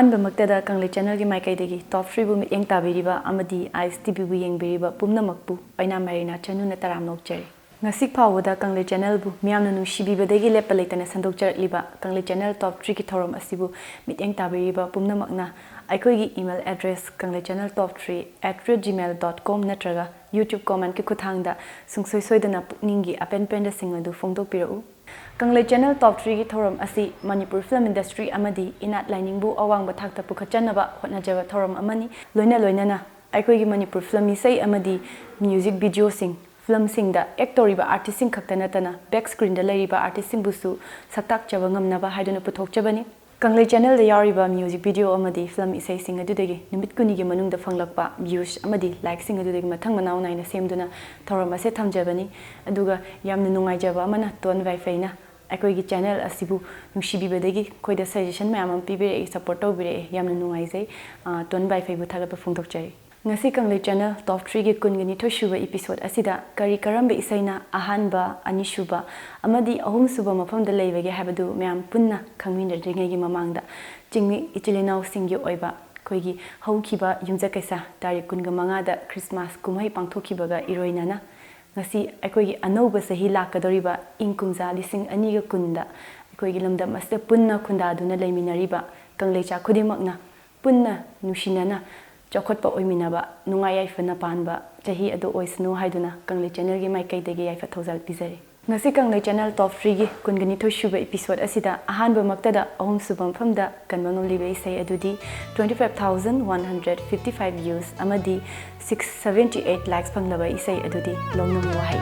Ahanba Maktada Kanglei channel ki Meikai Top-3 bu miteng tabiriba amadi ISTV bu yengbiriba pumnamakpu Oinam Merina Chanu na taram nokchari. Ngasik phawda Kanglei channel bu miyamna nungsibibadagi lepa leitana sandokcharakliba Kanglei channel Top-3 ki thorom asibu miteng tabiriba pumnamakna aikoigi email address kanglei-channel-top3@gmail.com natraga YouTube comment ki khuthangda sungsoi soidana pukningi apen-penda singadu phongdokpirau. Kanglei channel Top-3 ki thorom asi Manipur film industry amadi inat lining bu awang bathakta pukhatchanaba hotnajaba thorom amani loina aikoigi Manipur film isai amadi music video sing film singda actoriba artist sing khaktanatana back screen da lairiba artist sing busu saktak chaba ngamnaba haiduna puthokchabani. Kanglei channel da yariba music video amadi film isai sing adudagi nimit kunigi manungda fanglakpa views amadi like sing adudagi mathang manaw naina semduna thorom ase thamjabani aduga yamna nungaijaba amana ton wifi na aikoigi channel asibu nungsibibadagi koida suggestion mayam pibire support tawbire yamna nungaijai ton wifi bu thagapa phongdokchari. Ngasi Kanglei channel Top-3 gi kungani thosuba episode asida kari karambe isaina ahanba anishuba amadi ahumsuba mafamda leibage habadu mayam punna khangminadringai gi mamangda chingmi ichilinau singgi oiba koigi haukiba yumja kaisa tarik kunga mangada Christmas kumhai pangthokibaga iroinana ngasi aikoigi anauba sahi lakadoriba ingkumja lising aniga kunda aikoigi lamda maste punna khunda duna leiminariba Kanglei cha khudimakna punna nushinana Chokotpa oiminaba nungai yaifana panba chahi adu oisnu haiduna Kanglei channel gi Meikai degi yaifa thozal pizari. Ngasi Kanglei channel Top-3 gi kungani thosuba episode asida ahanba maktada ahum subam famda kanbangam libe isai adudi 25,155 views amadi 678 likes panglaba isai adudi lomnam wahai.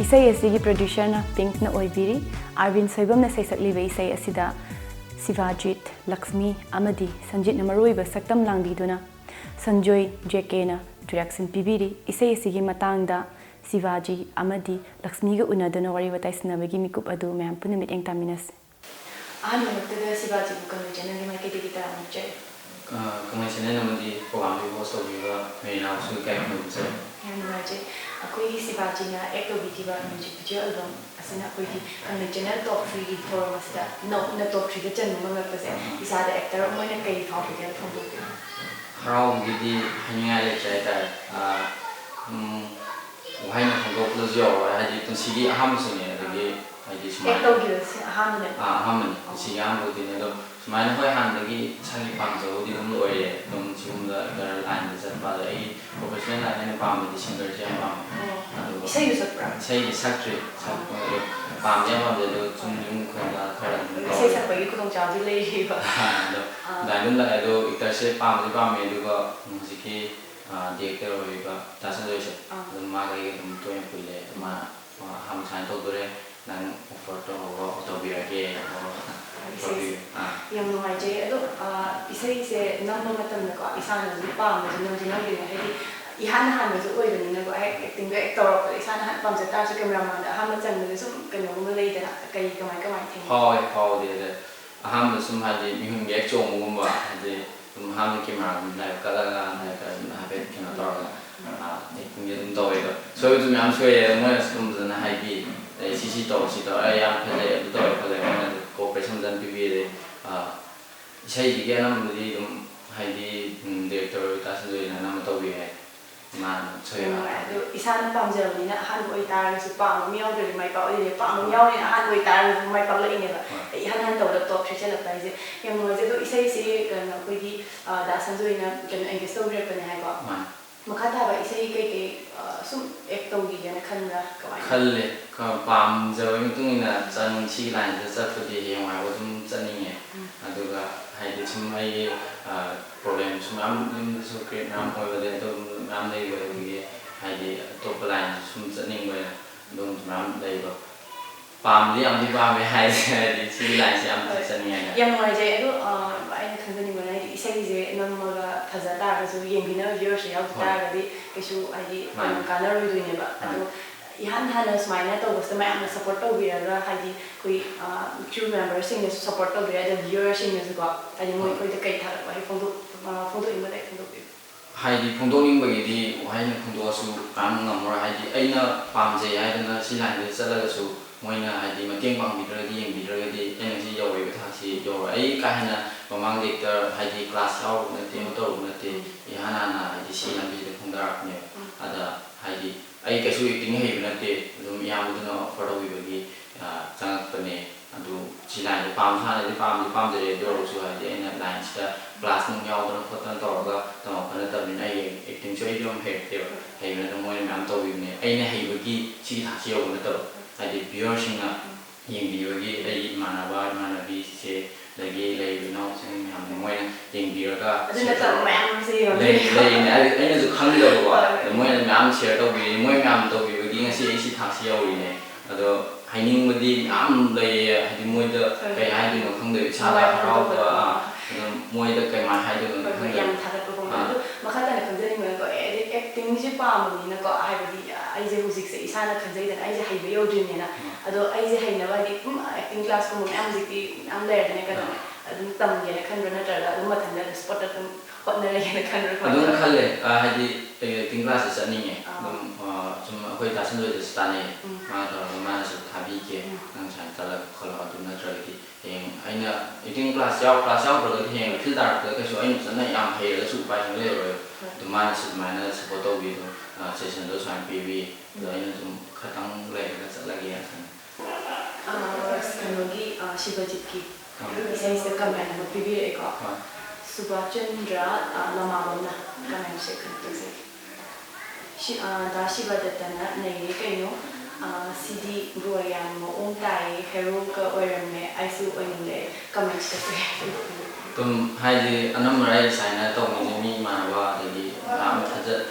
Isai asigi producer na Pink na oibiri Arvin Soibam na saisakliba isai asida Sivajit, Lakshmi, Amadi, Sanjit na maruiba saktam langbiduna Sanjoy, JK na direction pibiri isai asigi matangda Sivaji, Amadi, Lakshmi ga unaduna wari watai sinabagi mikup adu mayam puna miteng taminas. Ahan namaktada Sivaji bu Kanglei channel gi Meikai degi tara mukchai. Kanglei channel namadi program bi host obiba Merina su kai mukchai. Akoigi Sivaji na activity-ba music video album asina akoigi Kanglei channel Top-3 gi thorom asida na Top-3 ga channu mangakpase isada actor moina kai phawbige phongdokpi. ꯍꯔꯥꯎꯕꯒꯤꯗꯤ ꯍꯥꯏꯅꯤꯡꯉꯥꯏ ꯂꯩꯇ꯭ꯔꯦ ꯍꯥꯏꯇꯥꯔꯦ ꯋꯥꯍꯩꯅ ꯐꯣꯡꯗꯣꯛꯄꯗꯁꯨ ꯌꯧꯔꯣꯏ ꯍꯥꯏꯗꯤ ꯄꯨꯟꯁꯤꯒꯤ ꯑꯍꯥꯟꯕꯁꯨꯅꯦ ꯑꯗꯒꯤ ꯍꯥꯏꯗꯤ ꯁꯨꯃꯥꯏꯅ ꯑꯍꯥꯟꯕꯅꯤ ꯄꯨꯟꯁꯤꯒꯤ ꯑꯍꯥꯟꯕ ꯑꯣꯏꯗꯣꯏꯅꯦ ꯑꯗꯣ ꯁꯨꯃꯥꯏꯅ ꯍꯣꯏ ꯍꯥꯟꯅꯗꯒꯤ ꯏꯁꯥꯒꯤ ꯄꯥꯝꯖꯕꯗꯤ ꯑꯗꯨꯝ ꯑꯣꯏꯔꯦ ꯑꯗꯨꯝ ꯁꯤꯒꯨꯝꯕ ꯑꯦꯛꯇꯔ ꯂꯥꯏꯟꯗ ꯆꯠꯄ ꯑꯗ ꯑꯩ ꯄ꯭ꯔꯣꯐꯦꯁꯅꯦꯜ ꯂꯥꯏꯟ ꯑꯩꯅ ꯄꯥꯝꯕꯗꯤ ꯁꯤꯡꯒꯔꯁꯦ ꯌꯥꯝ ꯄꯥꯝꯃꯦ ꯑꯗꯨꯒ ꯏꯁꯩꯁꯨ ꯁꯛꯄ꯭ꯔꯥ? ꯏꯁꯩꯗꯤ ꯁꯛꯇ꯭ꯔꯤ ꯁꯛꯄ ꯑꯗꯣ ꯄꯥꯝꯗꯤ ꯌꯥꯝ ꯄꯥꯝꯖꯩ ꯑꯗꯣ ꯁꯨꯝ ꯌꯨꯝ ꯈꯔ ꯈꯔ ꯑꯗꯨꯝ ꯏꯁꯩ ꯁꯛꯄꯒꯤ ꯈꯨꯗꯣꯡꯆꯥꯕꯗꯤ ꯂꯩꯔꯤꯕ ꯑꯗꯣ ꯑꯗꯨꯃꯥꯏꯅ ꯑꯗꯨꯝ ꯂꯥꯛꯑꯦ ꯑꯗꯣ ꯑꯦꯛꯇꯔꯁꯦ ꯄꯥꯝꯕꯗꯤ ꯄꯥꯝꯃꯦ ꯑꯗꯨꯒ ꯍꯧꯖꯤꯛꯀꯤ ꯗꯤꯔꯦꯛꯇꯔ ꯑꯣꯏꯔꯤꯕ ꯗꯥꯁꯟꯖꯣꯏꯁꯦ ꯑꯗꯨꯝ ꯃꯥꯒ ꯑꯩꯒ ꯑꯗꯨꯝ ꯇꯣꯏꯅ ꯄꯨꯜꯂꯦ ꯑꯗꯣ ꯃꯥ ꯑꯍꯥꯟꯕ ꯁꯨꯃꯥꯏꯅ ꯇꯧꯗꯣꯔꯦ ꯅꯪ ꯑꯣꯐꯔ ꯇꯧꯕꯤꯔꯒꯦ ꯌꯥꯝ ꯅꯨꯡꯉꯥꯏꯖꯩ ꯑꯗꯣ ꯏꯁꯩꯁꯦ ꯅꯝꯕ ꯃꯇꯝꯗꯀꯣ ꯏꯁꯥꯅꯁꯨ ꯄꯥꯝꯕꯁꯨ ꯅꯝꯁꯨ ꯅꯝꯗꯣꯏꯅꯦ ꯍꯥꯏꯗꯤ ꯏꯍꯥꯟ ꯍꯥꯟꯕꯁꯨ ꯑꯣꯏꯕꯅꯤꯅꯀꯣ ꯑꯦꯛꯇꯤꯡꯗꯣ ꯇꯧꯔꯛꯄꯗ ꯏꯁꯥꯅ ꯍꯥꯟꯅ ꯄꯥꯝꯖ ꯇꯥꯔꯁꯨ ꯀꯦꯃꯦꯔꯥꯃꯥꯟꯗ ꯑꯍꯥꯟꯕ ꯆꯪꯕꯗ ꯁꯨꯝ ꯀꯩꯅꯣꯒꯨꯝꯕ ꯂꯩꯗꯅ ꯀꯃꯥꯏ ꯊꯦꯡꯅꯩ? ꯐꯥꯎꯗꯦ ꯑꯗ ꯑꯍꯥꯟꯕ ꯁꯨꯝ ꯍꯥꯏꯗꯤ ꯃꯤꯍꯨꯟꯒꯤ ꯍꯦꯛ ꯆꯣꯡꯕꯒꯨꯝꯕ ꯍꯥꯏꯗꯤ ꯑꯗꯨꯝ ꯑꯍꯥꯟꯕ ꯀꯦꯃꯦꯔꯥꯒꯨꯝꯕ ꯂꯥꯏꯞ ꯀꯠꯂꯒ ꯍꯥꯏꯐꯦꯠ ꯀꯩꯅꯣ ꯇꯧꯔꯒ ꯑꯦꯛꯇꯤꯡꯁꯦ ꯑꯗꯨꯝ ꯇꯧꯋꯦ ꯑꯗꯣ ꯁꯣꯏꯕꯁꯨ ꯃꯌꯥꯝ ꯁꯣꯏꯑꯦ ꯃꯣꯏꯅꯁꯨ ꯑꯗꯨꯝ ꯐꯖꯅ ꯍꯥꯏꯕꯤ ꯑꯗꯩ ꯁꯤ ꯇꯧ ꯁꯤ ꯇꯧ ꯌꯥꯝ ꯐꯖꯩ ꯑꯗꯨ ꯇꯧꯋꯦ ꯐꯖꯩ ꯃꯣꯏꯅ ꯀꯣꯑꯣꯄꯔꯦꯁꯟ ꯐꯖꯅ ꯄꯤꯕꯤꯔꯦ ꯏꯁꯩꯁꯤꯒꯤ ꯑꯅꯝꯕꯗꯤ ꯑꯗꯨꯝ ꯍꯥꯏꯗꯤ ꯗꯤꯔꯦꯛꯇꯔ ꯗꯥꯁꯟꯖꯣꯏꯅ ꯑꯅꯝꯕ ꯇꯧꯕꯤꯔꯦ ꯃꯥꯅ ꯁꯣꯏꯕ ꯑꯗꯣ ꯏꯁꯥꯅ ꯄꯥꯝꯖꯕꯅꯤꯅ ꯑꯍꯥꯟꯕ ꯑꯣꯏꯇꯥꯔꯒꯁꯨ ꯄꯥꯝꯕ ꯑꯃ ꯌꯥꯎꯗ꯭ꯔꯗꯤ ꯃꯥꯏ ꯄꯥꯛꯑꯣꯏꯗꯣꯏꯅꯦ ꯄꯥꯝꯕ ꯑꯃ ꯌꯥꯎꯔꯤꯅ ꯑꯍꯥꯟꯕ ꯑꯣꯏꯇꯥꯔꯒꯁꯨ ꯃꯥꯏ ꯄꯥꯛꯂꯛꯏꯅꯦꯕ ꯏꯍꯥꯟ ꯍꯥꯟ ꯇꯧꯕꯗ ꯇꯣꯞ-3 ꯆꯠꯂꯛꯄ ꯍꯥꯏꯁꯦ ꯌꯥꯝ ꯅꯨꯡꯉꯥꯏꯖꯩ ꯑꯗꯣ ꯏꯁꯩꯁꯤ ꯀꯩꯅꯣ ꯑꯩꯈꯣꯏꯒꯤ ꯗꯥꯁꯟꯖꯣꯏꯅ ꯀꯩꯅꯣ ꯑꯦꯡꯒꯦꯖ ꯇꯧꯕꯤꯔꯛꯄꯅꯦ ꯍꯥꯏꯀꯣ ꯃꯈꯥ ꯇꯥꯕ ꯏꯁꯩ ꯀꯩꯀꯩ ꯁꯨꯝ ꯑꯦꯛ ꯇꯧꯈꯤꯒꯦꯅ ꯈꯟꯕ꯭ꯔꯥ ꯀꯃꯥꯏꯅ ꯈꯜꯂꯦ ꯄꯥꯝꯖꯕꯒꯤ ꯃꯇꯨꯡ ꯏꯟꯅ ꯁꯤꯒꯤ ꯂꯥꯏꯟꯁꯤꯗ ꯆꯠꯄꯗꯤ ꯍꯌꯦꯡꯋꯥꯏꯕ ꯑꯗꯨꯝ ꯆꯠꯅꯤꯡꯉꯦ ꯑꯗꯨꯒ ꯍꯥꯏꯗꯤ ꯁꯨꯝ ꯑꯩꯒꯤ ꯄ꯭ꯔꯣꯕ꯭ꯂꯦꯝꯁꯨ ꯃꯌꯥꯝ ꯌꯨꯝꯗꯁꯨ ꯀ꯭ꯔꯤꯌꯦꯠ ꯃꯌꯥꯝ ꯑꯣꯏꯕꯗꯤ ꯑꯗꯨꯒꯨꯝꯕ ꯃꯌꯥꯝ ꯂꯩꯕ ꯑꯗꯒꯤ ꯍꯥꯏꯗꯤ ꯑꯇꯣꯞꯄ ꯂꯥꯏꯟꯁꯨ ꯁꯨꯝ ꯆꯠꯅꯤꯡꯕ ꯑꯗꯨꯒꯨꯝꯕꯁꯨ ꯃꯌꯥꯝ ꯂꯩꯕ ꯄꯥꯝꯗꯤ ꯌꯥꯝꯗꯤ ꯄꯥꯝꯃꯦ ꯍꯥꯏꯗꯤ ꯁꯤꯒꯤ ꯂꯥꯏꯟꯁꯦ ꯌꯥꯝ ꯆꯠꯅꯤꯡꯉꯦ ꯌꯥꯝ ꯅꯨꯡꯉꯥꯏꯖꯩ ꯑꯗꯣ ꯑꯩꯅ ꯈꯪꯖꯅꯤꯡꯕꯅ ꯍꯥꯏꯗꯤ ꯏꯁꯩꯁꯦ ꯅꯝꯃꯒ ꯐꯖ ꯇꯥꯔꯒꯁꯨ ꯌꯦꯡꯕꯤꯅꯕ ꯚ꯭ꯌꯨꯋꯔꯁ ꯌꯥꯎꯗ ꯇꯥꯔꯒꯗꯤ ꯀꯩꯁꯨ ꯍꯥꯏꯗꯤ ꯀꯥꯟꯅꯔꯣꯏꯗꯣꯏꯅꯦꯕ ꯑꯗꯣ ꯏꯍꯥꯟ ꯍꯥꯟꯅ ꯁꯨꯃꯥꯏꯅ ꯇꯧꯕꯁꯤꯗ ꯃꯌꯥꯝꯅ ꯁꯞꯄꯣꯔꯠ ꯇꯧꯕꯤꯔꯒ ꯍꯥꯏꯗꯤ ꯑꯩꯈꯣꯏ ꯀ꯭ꯔꯨ ꯃꯦꯝꯕꯔꯁꯤꯡꯅꯁꯨ ꯁꯞꯄꯣꯔꯠ ꯇꯧꯕꯤꯔꯦ ꯑꯗꯣ ꯚ꯭ꯌꯨꯋꯔꯁꯤꯡꯅꯁꯨꯀꯣ ꯍꯥꯏꯗꯤ ꯃꯣꯏ ꯑꯩꯈꯣꯏꯗ ꯀꯩ ꯊꯥꯒꯠꯄ ꯍꯥꯏꯗꯤ ꯐꯣꯡꯗꯣꯛꯅꯤꯡꯕ ꯂꯩ ꯐꯣꯡꯗꯣꯛꯄꯤꯌꯨ ꯍꯥꯏꯗꯤ ꯐꯣꯡꯗꯣꯛꯅꯤꯡꯕꯒꯤꯗꯤ ꯋꯥꯍꯩꯅ ꯐꯣꯡꯗꯣꯛꯑꯁꯨ ꯀꯥꯟꯅ ꯉꯝꯃꯔꯣꯏ ꯍꯥꯏꯗꯤ ꯑꯩꯅ ꯄꯥꯝꯖꯩ ꯍꯥꯏꯗꯅ ꯁꯤ ꯂꯥꯏꯟꯗ ꯆꯠꯂꯒꯁꯨ ꯃꯣꯏꯅ ꯍꯥꯏꯗꯤ ꯃꯇꯦꯡ ꯄꯥꯡꯕꯤꯗ꯭ꯔꯒꯗꯤ ꯌꯦꯡꯕꯤꯗ꯭ꯔꯒꯗꯤ ꯑꯩꯅ ꯉꯁꯤ ꯌꯧꯔꯤꯕ ꯊꯥꯛꯁꯤ ꯌꯧꯔꯣꯏ ꯑꯩ ꯀꯥ ꯍꯦꯟꯅ ꯃꯃꯥꯡꯗ ꯑꯦꯛꯇꯔ ꯍꯥꯏꯗꯤ ꯀ꯭ꯂꯥꯁ ꯌꯥꯎꯔꯨꯕ ꯅꯠꯇꯦ ꯑꯃ ꯇꯧꯔꯨꯕ ꯅꯠꯇꯦ ꯏꯍꯥꯟ ꯍꯥꯟꯅ ꯍꯥꯏꯗꯤ ꯁꯤ ꯂꯝꯕꯤꯁꯤꯗ ꯈꯣꯡꯗꯥꯔꯛꯄꯅꯦꯕ ꯑꯗ ꯍꯥꯏꯗꯤ ꯑꯩ ꯀꯩꯁꯨ ꯑꯦꯛꯇꯤꯡ ꯍꯩꯕ ꯅꯠꯇꯦ ꯑꯗꯨꯝ ꯏꯌꯥꯝꯕꯗꯨꯅ ꯑꯣꯐꯔ ꯇꯧꯕꯤꯕꯒꯤ ꯆꯪꯉꯛꯄꯅꯦ ꯑꯗꯨ ꯁꯤ ꯂꯥꯏꯟꯁꯦ ꯍꯥꯟꯅꯗꯤ ꯄꯥꯝꯖꯔꯦ ꯑꯗꯨ ꯑꯣꯏꯔꯒꯁꯨ ꯍꯥꯏꯗꯤ ꯑꯩꯅ ꯂꯥꯏꯟꯁꯤꯗ ꯀ꯭ꯂꯥꯁ ꯅꯨꯡ ꯌꯥꯎꯗꯅ ꯈꯣꯠꯇꯅ ꯇꯧꯔꯒ ꯇꯝꯃꯛꯄ ꯅꯠꯇꯕꯅꯤna ꯑꯩ ꯑꯦꯛꯇꯤꯡꯁꯨ ꯑꯩꯁꯨ ꯌꯥꯝ ꯍꯩꯔꯛꯇꯦꯕ ꯍꯩꯕꯅꯠꯇ ꯃꯣꯏꯅ ꯃꯌꯥꯝ ꯇꯧꯕꯤꯕꯅꯦ ꯑꯩꯅ ꯍꯩꯕꯒꯤ ꯁꯤꯒꯤ ꯊꯥꯛꯁꯤ ꯌꯧꯕ ꯅꯠꯇꯕ ꯍꯥꯏꯗꯤ ꯚ꯭ꯌꯨꯋꯔꯁꯤꯡꯅ ꯌꯦꯡꯕꯤꯕꯒꯤ ꯑꯩ ꯏꯃꯥꯟꯅꯕ ꯏꯃꯥꯟꯅꯕꯤꯁꯦ ꯑꯗꯒꯤ ꯂꯩꯔꯤꯕ ꯏꯅꯥꯎꯁꯤꯡ ꯃꯌꯥꯝꯅ ꯃꯣꯏꯅ ꯌꯦꯡꯕꯤꯔꯒ ꯂꯩꯅꯦ ꯑꯩꯅꯁꯨ ꯈꯪꯗꯕꯀꯣ ꯑꯗꯣ ꯃꯣꯏꯅ ꯃꯌꯥꯝ ꯁꯤꯌꯔ ꯇꯧꯕꯤꯔꯤ ꯃꯣꯏ ꯃꯌꯥꯝ ꯇꯧꯕꯤꯕꯒꯤ ꯉꯁꯤ ꯑꯩ ꯁꯤ ꯊꯥꯛꯁꯤ ꯌꯧꯔꯤꯅꯦ ꯑꯗꯣ ꯍꯥꯏꯅꯤꯡꯕꯗꯤ ꯌꯥꯝ ꯂꯩꯌꯦ ꯍꯥꯏꯗꯤ ꯃꯣꯏꯗ ꯀꯩ ꯍꯥꯏꯗꯣꯏꯅꯣ ꯈꯪꯗꯦ ꯏꯁꯥꯗ ꯍꯔꯥꯎꯕ ꯑꯗꯨꯝ ꯃꯣꯏꯗ ꯀꯩꯃꯥꯏꯅ ꯍꯥꯏꯗꯣꯏꯅꯣ ꯈꯪꯗꯦ ꯌꯥꯝ ꯊꯥꯒꯠꯄꯒꯨꯝꯕ ꯑꯗꯣ ꯃꯈꯥ ꯇꯥꯅ ꯈꯪꯖꯅꯤꯡꯕꯅꯀꯣ ꯑꯦꯛꯇꯤꯡꯁꯦ ꯄꯥꯝꯕꯅꯤꯅꯀꯣ ꯍꯥꯏꯕꯗꯤ ꯑꯩꯁꯦ ꯍꯧꯖꯤꯛꯁꯦ ꯏꯁꯥꯅ ꯈꯟꯖꯩꯗꯅ ꯑꯩꯁꯦ ꯍꯩꯕ ꯌꯧꯗ꯭ꯔꯤꯕꯅꯤꯅ ꯑꯗꯣ ꯑꯩꯁꯦ ꯍꯩꯅꯕ ꯍꯥꯏꯗꯤ ꯑꯦꯛꯇꯤꯡ ꯀ꯭ꯂꯥꯁꯀꯨꯝꯕ ꯃꯌꯥꯝ ꯍꯧꯖꯤꯛꯇꯤ ꯃꯌꯥꯝ ꯂꯩꯔꯗꯅ ꯀꯩꯅꯣ ꯑꯗꯨꯝ ꯇꯝꯒꯦꯅ ꯈꯟꯕ꯭ꯔꯥ ꯅꯠꯇ꯭ꯔꯒ ꯑꯗꯨꯝ ꯃꯊꯟꯇ ꯁ꯭ꯄꯣꯠꯇ ꯑꯗꯨꯝ ꯍꯣꯠꯅꯔꯒꯦꯅ ꯈꯟꯕ꯭ꯔꯥ ꯑꯗꯨꯝ ꯈꯜꯂꯦ ꯍꯥꯏꯗꯤ ꯑꯦꯛꯇꯤꯡ ꯀ꯭ꯂꯥꯁꯁꯦ ꯆꯠꯅꯤꯡꯉꯦ ꯑꯗꯨꯝ ꯁꯨꯝ ꯑꯩꯈꯣꯏ ꯗꯥꯁꯟꯖꯣꯏꯗꯁꯨ ꯇꯥꯟꯅꯩ ꯃꯥꯅ ꯇꯧꯔꯒ ꯃꯥꯅꯁꯨ ꯊꯥꯕꯤꯒꯦ ꯅꯪ ꯁꯨꯃꯥꯏꯅ ꯆꯠꯂꯒ ꯈꯣꯠꯂꯒ ꯑꯗꯨ ꯅꯠꯇ꯭ꯔꯒꯗꯤ ꯍꯌꯦꯡ ꯑꯩꯅ ꯑꯦꯛꯇꯤꯡ ꯀ꯭ꯂꯥꯁ ꯌꯥꯎꯗ꯭ꯔꯒꯗꯤ ꯍꯌꯦꯡ ꯐꯤꯜ ꯇꯥꯔꯛꯄꯗ ꯀꯩꯁꯨ ꯑꯩꯅ ꯐꯖꯅ ꯌꯥꯝ ꯍꯩꯔꯒꯁꯨ ꯎꯄꯥꯏ ꯂꯩꯔꯣꯏ ꯑꯗꯨ ꯃꯥꯅꯁꯨ ꯑꯗꯨꯃꯥꯏꯅ ꯁꯞꯄꯣꯔꯠ ꯇꯧꯕꯤ ꯑꯗꯨꯝ ꯁꯦꯁꯟꯗꯣ ꯁꯨꯃꯥꯏꯅ ꯄꯤꯕꯤ ꯑꯗꯣ ꯑꯩꯅ ꯁꯨꯝ ꯈꯇꯪ ꯂꯩꯔꯒ ꯆꯠꯂꯒꯦꯅ ꯈꯟꯕ ꯀꯩꯅꯣꯒꯤ ꯁꯤꯕꯖꯤꯠꯀꯤ ꯏꯁꯩꯁꯤꯗ ꯀꯃꯦꯟ ꯑꯃ ꯄꯤꯕꯤꯔꯛꯑꯦꯀꯣ ꯁꯨꯕꯥꯆꯟꯗ꯭ꯔ ꯂꯃꯥꯕꯝꯅ ꯀꯃꯦꯟꯁꯦ ꯀꯩꯅꯣ ꯇꯧꯖꯩ ꯗꯥ ꯁꯤꯕꯗꯠꯇꯅ ꯅꯩꯔꯦ ꯀꯩꯅꯣ ꯁꯤꯗꯤ ꯕ꯭ꯔꯣ ꯌꯥꯝ ꯃꯑꯣꯡ ꯇꯥꯏꯌꯦ ꯍꯦꯔꯣꯒ ꯑꯣꯏꯔꯝꯃꯦ ꯑꯩꯁꯨ ꯑꯣꯏꯅꯤꯡꯂꯦ ꯀꯃꯦꯟꯁꯀꯁꯦ ꯑꯗꯨꯝ ꯍꯥꯏꯗꯤ ꯑꯅꯝꯕꯅ ꯑꯩ ꯁꯨꯃꯥꯏꯅ ꯇꯧꯅꯤꯡꯉꯦ ꯃꯤ ꯏꯃꯥꯟꯅꯕ ꯑꯗꯒꯤ ꯃꯌꯥꯝ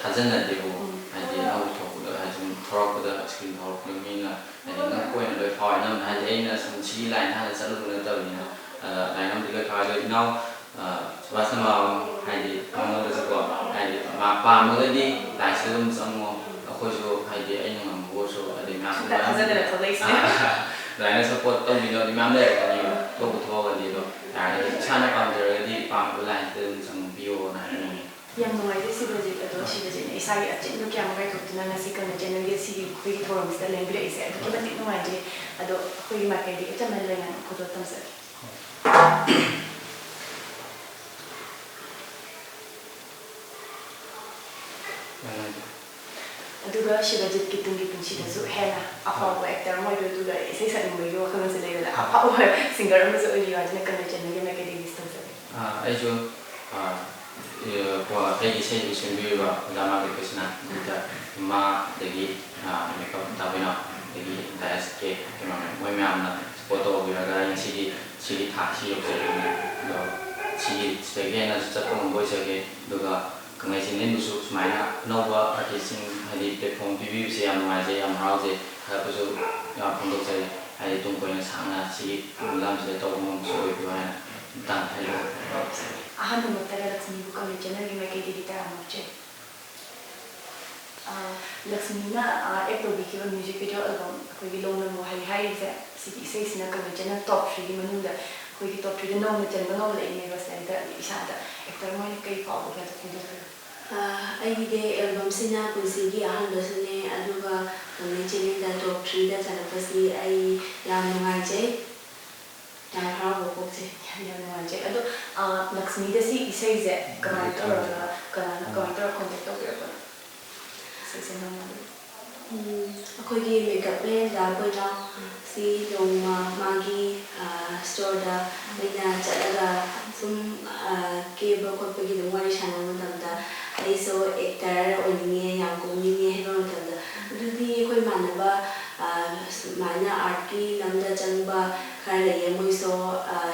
ꯊꯥꯖꯅꯗꯦꯕ ꯍꯥꯏꯗꯤ ꯑꯅꯧꯕ ꯊꯣꯛꯄꯗ ꯍꯥꯏꯗꯤ ꯁꯨꯝ ꯊꯣꯔꯛꯄꯗ ꯁ꯭ꯀ꯭ꯔꯤꯟ ꯊꯣꯔꯛꯄꯗ ꯃꯤꯅ ꯍꯥꯏꯗꯤ ꯉꯛꯄ ꯑꯣꯏꯅ ꯂꯣꯏ ꯐꯥꯎꯋꯦ ꯑꯅꯝꯕꯅ ꯍꯥꯏꯗꯤ ꯑꯩꯅ ꯁꯨꯝ ꯁꯤꯒꯤ ꯂꯥꯏꯟ ꯍꯥꯟꯅ ꯆꯠꯂꯨꯕ ꯅꯠꯇꯕꯅꯤꯅ ꯂꯥꯏꯟ ꯑꯃꯗꯤ ꯂꯣꯏ ꯐꯥꯎꯋꯦ ꯑꯗꯣ ꯏꯅꯥꯎ ꯁꯨꯕꯥꯁ ꯂꯃꯥꯕꯝ ꯍꯥꯏꯗꯤ ꯃꯉꯣꯟꯗꯁꯨꯀꯣ ꯍꯥꯏꯗꯤ ꯄꯥꯝꯃꯒꯗꯤ ꯂꯥꯏꯟꯁꯤꯗ ꯑꯗꯨꯝ ꯆꯪꯉꯣ ꯑꯩꯈꯣꯏꯁꯨ ꯍꯥꯏꯗꯤ ꯑꯩꯅ ꯉꯝꯕ ꯑꯣꯏꯔꯁꯨ ꯍꯥꯏꯗꯤ ꯃꯌꯥꯝ ꯑꯗꯨꯃꯥꯏꯅ ꯁꯞꯄꯣꯔꯠ ꯇꯧꯕꯤꯅꯕꯗꯤ ꯃꯌꯥꯝ ꯂꯩꯔꯛꯀꯅꯤꯕ ꯊꯣꯛꯄ ꯊꯣꯛꯑꯒꯗꯤ ꯑꯗꯣ ꯌꯥꯔꯒꯗꯤ ꯏꯁꯥꯅ ꯄꯥꯝꯖꯔꯒꯗꯤ ꯄꯥꯝꯕ ꯂꯥꯏꯟꯁꯤꯗ ꯑꯗꯨꯝ ꯆꯪꯕꯤꯌꯣꯅ ꯍꯥꯏꯅꯤꯡꯉꯤ ꯌꯥꯝ ꯅꯨꯡꯉꯥꯏꯖꯩ ꯁꯤꯕꯖꯤꯠ ꯑꯗꯣ ꯁꯤꯕꯖꯤꯠꯅ ꯏꯁꯥꯒꯤ ꯑꯆꯤꯟꯕ ꯀꯌꯥꯃ ꯀꯥꯏꯊꯣꯛꯇꯨꯅ ꯉꯁꯤ ꯀꯩꯅꯣ ꯆꯦꯅꯦꯜꯒꯤ ꯁꯤꯒꯤ ꯑꯩꯈꯣꯏꯒꯤ ꯊꯧꯔꯝꯁꯤꯗ ꯂꯦꯡꯕꯤꯔꯛꯏꯁꯦ ꯑꯗꯨꯛꯀꯤ ꯃꯇꯤꯛ ꯅꯨꯡꯉꯥꯏꯖꯩ ꯑꯗꯣ ꯑꯩꯈꯣꯏꯒꯤ ꯃꯥꯏꯀꯩꯗꯒꯤ ꯑꯆꯝꯕ ꯂꯩꯉꯥꯛ ꯈꯨꯗꯣꯜ ꯇꯝꯖꯒꯦ. aduga Shivajit ki tungi punchi da su hena afa ko actor mo do duga isai sa ni mo khan se le la afa o singer mo so li wa jina kan chen ne me ke di system se ai jo ko ai isai ni sen bi ba dama ke krisna da ma de gi makeup ta bina de gi das ke ma mo me amna photo bi ga yin si tha si yo se ni do si se ge na sa ko mo se ge duga Kanglei channel busu semaina nova artisting hadi platform review se am ngai se am hau se ha busu ya phong dok se hadi tung ko na sang na si lam se to mo so i ba tan hello ahan mo tara Lakshmi bu Kanglei channel gi me ke di ta mo che Lakshmi na actor bi ki music video album ko gi long na mo hai se si se sina Kanglei channel top 3 gi manung da ko gi top 3 da Nongmaithem no le ni ba se da isa da actor mo ni kai pa ko ta ko ꯑꯩꯒꯤꯗꯤ ꯑꯦꯜꯕꯝꯁꯤꯅ ꯄꯨꯟꯁꯤꯒꯤ ꯑꯍꯥꯟꯕꯁꯨꯅꯦ ꯑꯗꯨꯒ ꯀꯪꯂꯩ ꯆꯦꯅꯦꯜꯗ ꯇꯣꯞ 3ꯗ ꯆꯠꯂꯛꯄꯁꯤ ꯑꯩ ꯌꯥꯝ ꯅꯨꯡꯉꯥꯏꯖꯩ ꯌꯥꯝ ꯍꯔꯥꯎꯕ ꯄꯣꯛꯆꯩ ꯌꯥꯝ ꯅꯨꯡꯉꯥꯏꯖꯩ ꯑꯗꯣ ꯂꯛꯁꯃꯤꯗ ꯁꯤ ꯏꯁꯩꯁꯦ ꯀꯃꯥꯏꯅ ꯇꯧꯔꯒ ꯀꯃꯥꯏꯅ ꯇꯧꯔꯒ ꯀꯣꯟꯇꯦꯛ ꯇꯧꯕꯤꯔꯛꯄꯅꯣ ꯏꯁꯩꯁꯦ ꯅꯪꯅ ꯑꯩꯈꯣꯏꯒꯤ ꯃꯦꯀꯞ ꯃꯦꯟ ꯗꯥ ꯑꯣꯏꯅꯥꯝ ꯁꯤ ꯅꯣꯡꯃ ꯃꯥꯒꯤ ꯁ꯭ꯇꯣꯔꯗ ꯑꯩꯅ ꯆꯠꯂꯒ ꯁꯨꯝ ꯀꯦꯕ ꯈꯣꯠꯄꯒꯤ ꯑꯗꯨꯝ ꯋꯥꯔꯤ ꯁꯥꯟꯅꯕ ꯃꯇꯝꯗ ꯑꯩꯁꯨ ꯑꯦꯛꯇꯔ ꯑꯣꯏꯅꯤꯡꯉꯦ ꯌꯥꯝ ꯀꯨꯝꯅꯤꯡꯉꯦ ꯍꯥꯏꯕ ꯃꯇꯝꯗ ꯑꯗꯨꯗꯤ ꯑꯩꯈꯣꯏ ꯏꯃꯥꯟꯅꯕ ꯁꯨꯃꯥꯏꯅ ꯑꯥꯔꯠꯀꯤ ꯂꯝꯗ ꯆꯪꯕ ꯈꯔ ꯂꯩꯌꯦ ꯃꯣꯏꯁꯨ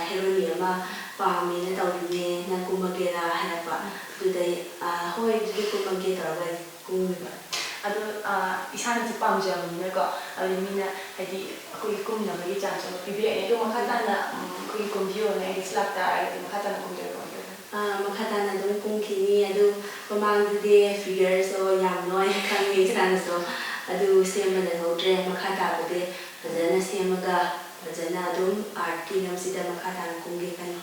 ꯍꯦꯔꯣꯏꯅꯤ ꯑꯃ ꯄꯥꯝꯃꯦꯅ ꯇꯧꯔꯤꯅꯦ ꯅꯪ ꯀꯨꯝꯃꯒꯦꯔꯥ ꯍꯥꯏꯔꯛꯄ ꯑꯗꯨꯗꯩ ꯍꯣꯏ ꯑꯗꯨꯗꯤ ꯀꯨꯝꯃꯒꯦ ꯇꯧꯔꯒ ꯀꯨꯝꯃꯤꯕ ꯑꯗꯣ ꯏꯁꯥꯅꯁꯨ ꯄꯥꯝꯖꯕꯅꯤꯅꯀꯣ ꯑꯗꯨ ꯃꯤꯅ ꯍꯥꯏꯗꯤ ꯑꯩꯈꯣꯏꯒꯤ ꯀꯨꯝꯅꯕꯒꯤ ꯆꯥꯟꯁ ꯑꯃ ꯄꯤꯕꯤꯔꯛꯑꯦ ꯑꯗꯣ ꯃꯈꯥ ꯇꯥꯅ ꯑꯩꯈꯣꯏꯒꯤ ꯀꯨꯝꯕꯤꯌꯣꯅ ꯑꯩꯒꯤꯁꯨ ꯂꯥꯛꯇꯥꯔꯒꯗꯤ ꯃꯈꯥ ꯇꯥꯅ ꯀꯨꯝꯖꯔꯛꯑꯣ ꯃꯈꯥ ꯇꯥꯅ ꯑꯗꯨꯝ ꯀꯨꯝꯈꯤꯅꯤ ꯑꯗꯨ ꯃꯃꯥꯡꯗꯗꯤ ꯐꯤꯒꯔꯁꯨ ꯌꯥꯝ ꯅꯣꯏ ꯈꯪꯉꯤ ꯏꯁꯥꯅꯁꯨ ꯑꯗꯨ ꯁꯦꯝꯕ ꯂꯩꯍꯧꯗ꯭ꯔꯦ ꯃꯈꯥ ꯇꯥꯕꯗꯤ ꯐꯖꯅ ꯁꯦꯝꯃꯒ ꯐꯖꯅ ꯑꯗꯨꯝ ꯑꯥꯔꯠꯀꯤ ꯂꯝꯁꯤꯗ ꯃꯈꯥ ꯇꯥꯅ ꯀꯨꯝꯒꯦ ꯈꯜꯂꯤ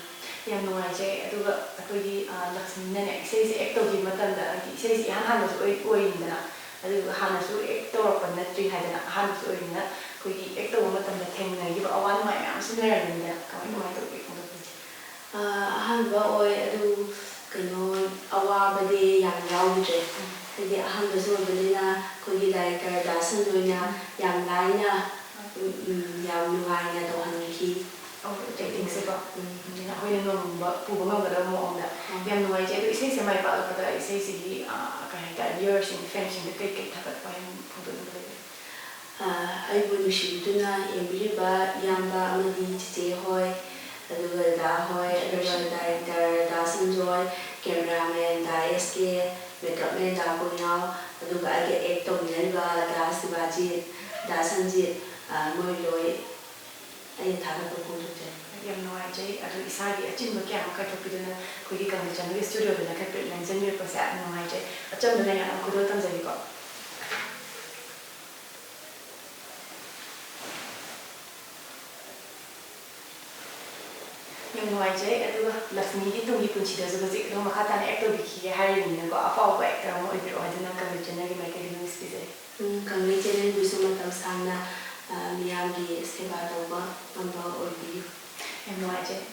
ꯌꯥꯝ ꯅꯨꯡꯉꯥꯏꯖꯩ ꯑꯗꯨꯒ ꯑꯩꯈꯣꯏꯒꯤ ꯂꯛꯁꯃꯤꯅꯅꯦ ꯏꯁꯩꯁꯦ ꯑꯦꯛ ꯇꯧꯈꯤꯕ ꯃꯇꯝꯗ ꯍꯥꯏꯗꯤ ꯏꯁꯩꯁꯦ ꯏꯍꯥꯟ ꯍꯥꯟꯕꯁꯨ ꯑꯣꯏꯔꯤꯗꯅ ꯑꯗꯨꯒ ꯍꯥꯟꯅꯁꯨ ꯑꯦꯛ ꯇꯧꯔꯛꯄ ꯅꯠꯇ꯭ꯔꯤ ꯍꯥꯏꯗꯅ ꯑꯍꯥꯟꯕꯁꯨ ꯑꯣꯏꯔꯤꯅꯤꯅ ꯑꯩꯈꯣꯏꯒꯤ ꯑꯦꯛ ꯇꯧꯕ ꯃꯇꯝꯗ ꯊꯦꯡꯅꯈꯤꯕ ꯑꯋꯥ ꯅꯨꯡꯉꯥꯏ ꯃꯌꯥꯝꯁꯨ ꯂꯩꯔꯝꯃꯤꯗꯅ ꯀꯃꯥꯏꯅ ꯇꯧꯒꯦ ꯈꯪꯗꯣꯛꯄꯤꯁꯦ ꯑꯍꯥꯟꯕ ꯑꯣꯏ ꯑꯗꯨ ꯀꯩꯅꯣ ꯑꯋꯥꯕꯗꯤ ꯌꯥꯝ ꯌꯥꯎꯗ꯭ꯔꯦ ꯍꯥꯏꯗꯤ ꯑꯍꯥꯟꯕꯁꯨ ꯑꯣꯏꯕꯅꯤ나 ꯑꯩꯈꯣꯏꯒꯤ ꯗꯥꯏꯔꯦꯛꯇꯔ ꯗꯥꯁꯟ ꯑꯣꯏꯅ ꯌꯥꯝ ꯂꯥꯏꯅ ꯌꯥꯝ ꯅꯨꯡꯉꯥꯏꯅ ꯇꯧꯍꯟꯈꯤ ꯇꯦꯛꯅꯤꯛꯁꯦꯀꯣ ꯑꯩꯈꯣꯏꯅ ꯉꯝꯕ ꯄꯨꯕ ꯉꯝꯒꯗꯕ ꯃꯑꯣꯡꯗ ꯌꯥꯝ ꯅꯨꯡꯉꯥꯏꯖꯩ ꯑꯗꯣ ꯏꯁꯩꯁꯦ ꯃꯥꯏ ꯄꯥꯛꯂꯛꯄꯗ ꯏꯁꯩꯁꯤꯒꯤ ꯀꯩ ꯍꯥꯏꯇꯥꯔꯦ ꯚꯤꯌꯔꯁꯤꯡ ꯐꯦꯟꯁꯤꯡꯗ ꯀꯩ ꯊꯥꯒꯠꯄ ꯌꯥꯝ ꯐꯣꯡꯗꯣꯛꯅꯤꯡꯕ ꯂꯩꯒꯦ ꯑꯩꯕꯨ ꯅꯨꯡꯁꯤꯕꯤꯗꯨꯅ ꯌꯦꯡꯕꯤꯔꯤꯕ ꯏꯌꯥꯝꯕ ꯑꯃꯗꯤ ꯆꯤꯆꯦ ꯍꯣꯏ ꯑꯗꯨꯒ ꯗꯥ ꯍꯣꯏ ꯑꯗꯨꯒ ꯗꯥꯏꯔꯦꯛꯇꯔ ꯗꯥ ꯁꯟꯖꯣꯏ ꯀꯦꯃꯦꯔꯥꯃꯦꯟ ꯗꯥ SK ꯃꯦꯀꯞ ꯃꯦꯟ ꯗꯥ ꯀꯣꯏꯅꯥꯎ ꯑꯗꯨꯒ ꯑꯩꯒ ꯑꯦꯛ ꯇꯧꯃꯤꯟꯅꯔꯤꯕ ꯗꯥ ꯁꯤꯕꯥꯖꯤꯠ ꯗꯥ ꯁꯟꯖꯤꯠ ꯃꯣꯏ ꯂꯣꯏ ꯑꯩꯅ ꯊꯥꯒꯠꯄ ꯐꯣꯡꯗꯣꯛꯆꯩ ꯌꯥꯝ ꯅꯨꯡꯉꯥꯏꯖꯩ ꯑꯗꯣ ꯏꯁꯥꯒꯤ ꯑꯆꯤꯟꯕ ꯀꯌꯥ ꯑꯃ ꯀꯥꯏꯊꯣꯛꯄꯤꯗꯨꯅ ꯑꯩꯈꯣꯏꯒꯤ ꯀꯪꯂꯩ ꯆꯥꯟꯅꯒꯤ ꯁ꯭ꯇꯨꯗꯤꯑꯣꯗ ꯈꯔ ꯂꯦꯡꯖꯟꯕꯤꯔꯛꯄꯁꯦ ꯌꯥꯝ ꯅꯨꯡꯉꯥꯏꯖꯩ ꯑꯆꯝꯕꯅ ꯌꯥꯝ ꯈꯨꯗꯣꯜ ꯇꯝꯖꯔꯤꯀꯣ ꯌꯥꯝ ꯅꯨꯡꯉꯥꯏꯖꯩ ꯑꯗꯨꯒ ꯂꯛꯁꯃꯤꯒꯤ ꯇꯨꯡꯒꯤ ꯄꯨꯟꯁꯤꯗꯁꯨ ꯍꯧꯖꯤꯛ ꯑꯗꯨꯝ ꯃꯈꯥ ꯇꯥꯅ ꯑꯦꯛ ꯇꯧꯕꯤꯈꯤꯒꯦ ꯍꯥꯏꯔꯤꯕꯅꯤꯅꯀꯣ ꯑꯐꯥꯎꯕ ꯑꯦꯛꯇꯔ ꯑꯃ ꯑꯣꯏꯕꯤꯔꯛꯑꯣ ꯍꯥꯏꯗꯨꯅ ꯀꯪꯂꯩ ꯆꯥꯟꯅꯒꯤ ꯃꯥꯏꯀꯩꯗꯒꯤ ꯋꯤꯁ ꯄꯤꯖꯔꯤ ꯀꯪꯂꯩ ꯆꯦꯅꯦꯜꯕꯨꯁꯨ ꯃꯇꯝ ꯁꯥꯡꯅ ꯃꯤꯌꯥꯝꯒꯤ ꯁꯦꯕꯥ ꯇꯧꯕ ꯉꯝꯕ ꯑꯣꯏꯕꯤꯌꯨ ꯌꯥꯝ ꯅꯨꯡꯉꯥꯏꯖꯩ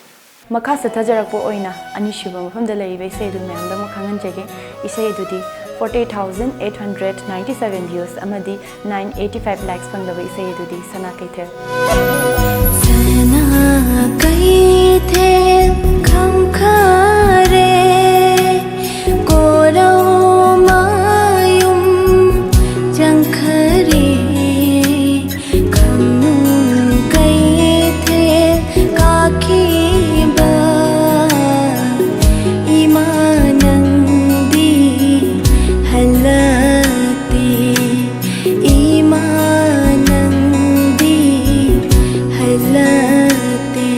ꯃꯈꯥ ꯆꯠꯊꯖꯔꯛꯄ ꯑꯣꯏꯅ ꯑꯅꯤꯁꯨꯕ ꯃꯐꯝꯗ ꯂꯩꯔꯤꯕ ꯏꯁꯩ ꯑꯗꯨ ꯃꯌꯥꯝꯗ ꯑꯃꯨꯛ ꯈꯪꯍꯟꯖꯒꯦ ꯏꯁꯩ ꯑꯗꯨꯗꯤ 48,897 views ꯑꯃꯗꯤ 985 likes ꯐꯪꯂꯕ ꯏꯁꯩ ꯑꯗꯨꯗꯤ ꯁꯅꯥ ꯀꯩꯊꯦꯜ खंखारे कोरौ मायुम जंखरे खंगैथेल काखीबा इमानंदी हलती इमानंदी हलती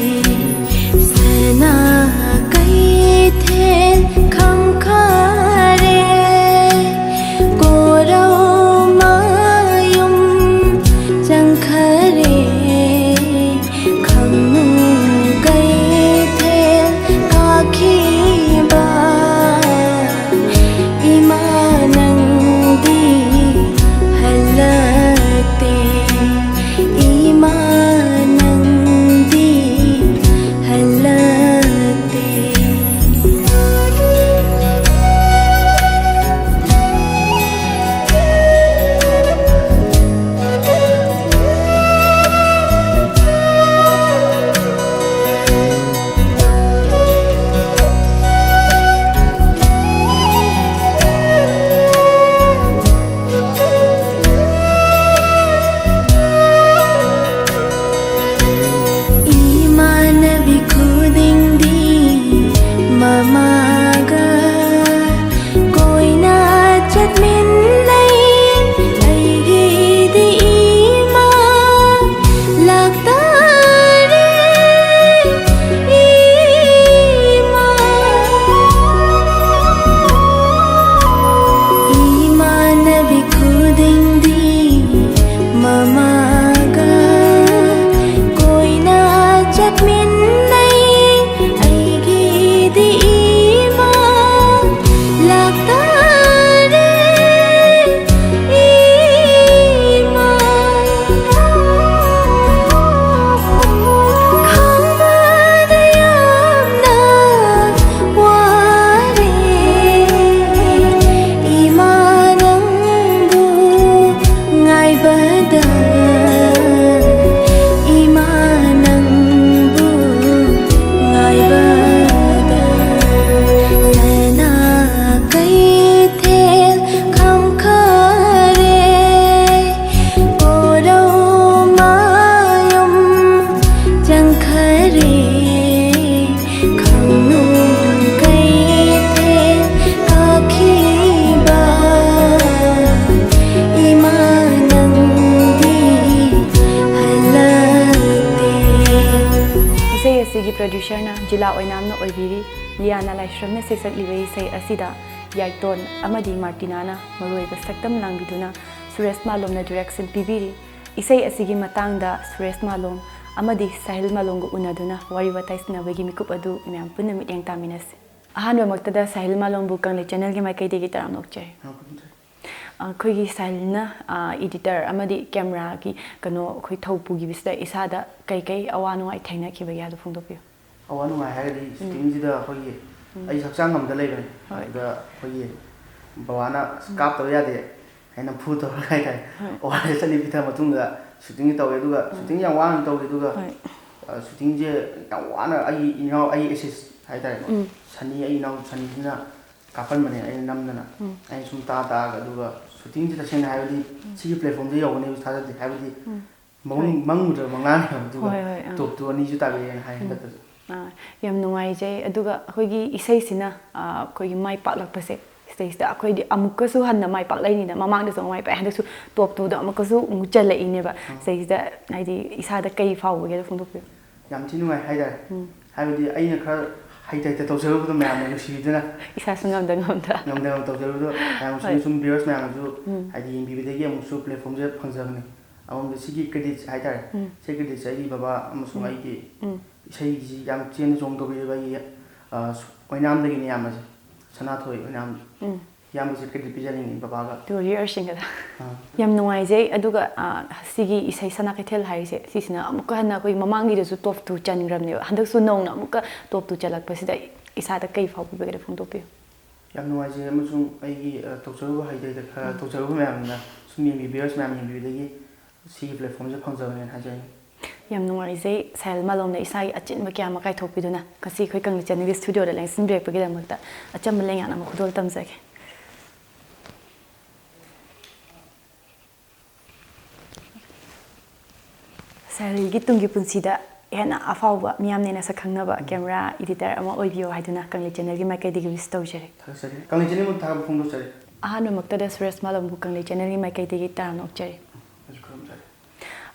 producer na Jila Oinam na Oibiri, Liana Laishram na Sesak Liwei say Asida, Yaiton, Amadi Martinana, Maroi Basaktam Langbiduna, Suresh Malom na direction Pibiri, Isay Asigi Matangda, Suresh Malom, Amadi Sahil Malongo Unaduna, Wariwatais na Wigi Mikupadu, Imam Punamit Yang Taminas. Ahan Magtada Sahil Malom Bukang channel Gamai Digital Nokche. Koigi Sahil na editor, Amadi camera ki kano koi Toubul gi bisda isada kai awanu ai thengna ki bagya do phongdopio. Awanu ai hagadi sting da koigi ai saksang ngam da leibane da koigi bawana skap to yade haina phu to kai kai ore sani bitha matunga shooting tawe duga shooting yang wan tawe duga shooting je yang wana ai inau ai assist hai dai sani ai inau sani na kapan mane ai namna ai sum ta ga duga shooting ji da sen hagadi si platform je yawne bi thada hagadi mang ru mangan duga top to ni ju ta ge hai da yam nuai je aduga khoigi isai sina khoigi mai pak lak pase stage da khoi di amukka su hanna mai pak lai ni da mamang da so mai pa handa su top to da amukka su ngchal lai ne ba stage da ai di isa da kai faw ge da phung dop yam thi nuai hai da hai di ai na khar hai tai ta to se bu ma ma si da isa sungam da to se bu ai sum viewers ma ju ai di bi de ge mu su platform je phang jang ni amam de sigi credit hai da se credit sai baba am su ai ki sei ji yam chen jong to bi ba yi Oinam de ni yam sana thoi Oinam yam se credit pi jani ni baba ga to year singa da yam nuai je aduga sigi isai sana ke thel hai se sisina amukka hanna koi mamangi de su top 2 changram ne handak su nong na amukka top 2 chalak pasida isa da kai faw bi ga phung to pi yam nuai je am sung ai gi tokchau hai dai da kha tokchau ma yam na sumi mi viewers ma mi bi de gi si platform je phang jang ne ha jai yam nuai je Sahil Malom na isai achin ma kya ma kai thok piduna kasi khoi Kanglei channel studio da lang sin break pagida makta acham leng yana ma khudol tam sake Sahil gi tungi punsida hena afawa miyam ne na sakhangna ba camera editor ama oibio haiduna Kanglei channel gi ma kai digi vis tawjare Kanglei channel mu thar phung do sare ahanu makta da Suresh Malom bu Kanglei channel gi ma kai digi tar nok jare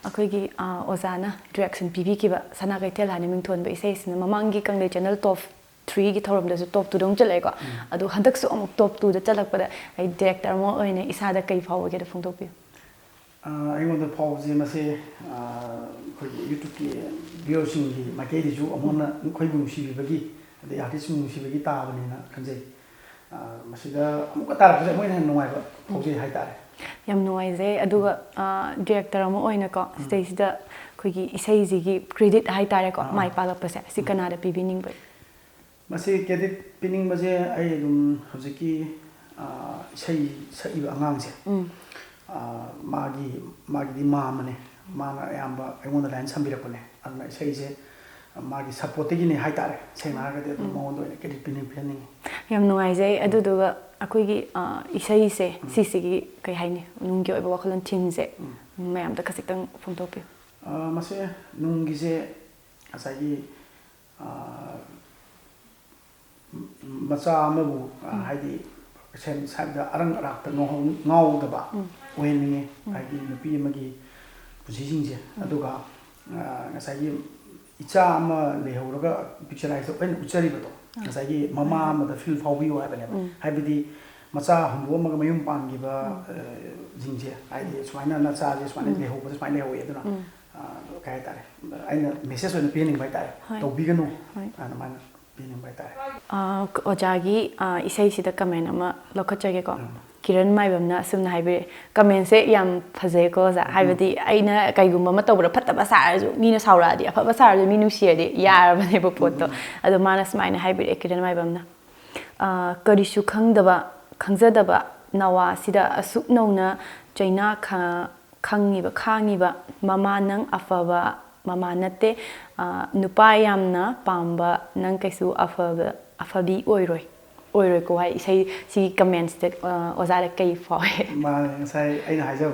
akoigi ozana direction PB ki ba sana kai tel hani ming thon ba isai sina mamangi Kanglei channel top 3 gi thorom da su top 2 dong chalai ko adu handak su amuk top 2 da chalak pada ai director mo oine isa da kai faw ge da phung top pi ai ngon da faw je ma se khoi YouTube ki video sing gi ma ke di ju amona khoi bu si bi bagi da artist mu si bagi ta ba ni na khanjai masida amuk ta ra mo ina nongai ba faw je hai ta yam nuai je aduga director mo oina ko stage da khoigi isai ji gi credit hai tare ko mai pa lak pase si kana da PB ning bai masi credit pinning ba je ai dum hojiki sai sai angang je magi di ma mane ma na yamba ai ngon da lan sambira ko ne anna sai je magi support gi ne hai tare sai na ga de mo ndo ne credit pinning yam nuai je aduduga akoigi isai se sisigi kai haini nunggi oiba wakhalan thim je mayam da khasitang phongtopi mase nunggi je asagi macha amabu haidi sen sabda arang arak ta ngau da ba oeni haidi nupi amagi pusi je aduga ngasagi icha ama lehoraga pictureize oen uchari bato ngasagi mama ama da feel fawi wa bane haibidi macha humbo ma mayum pan gi ba jingje haidi swaina na cha je swaina leho ba swaina leho yeduna kai tare aina message on pinning bai tare to bigano ana man pinning bai tare ojagi isai sida comment ama lokhachage ko Kiran mai bamna sumna haibe comment se yam phajai ko za haibadi aina kaigumba ma tawra phattaba saraju mina saura di aphaba saraju minu siade yarabane bo potto adu manas maina haibe kiran mai bamna kari su khangdaba khangjadaba nawa sida asuk nongna chaina khangi ba mama nang afaba mama nate nupa yamna pamba nang kaisu afabi oiroi ko hai sai si comments that ozara kai fawe ma sai aina haijau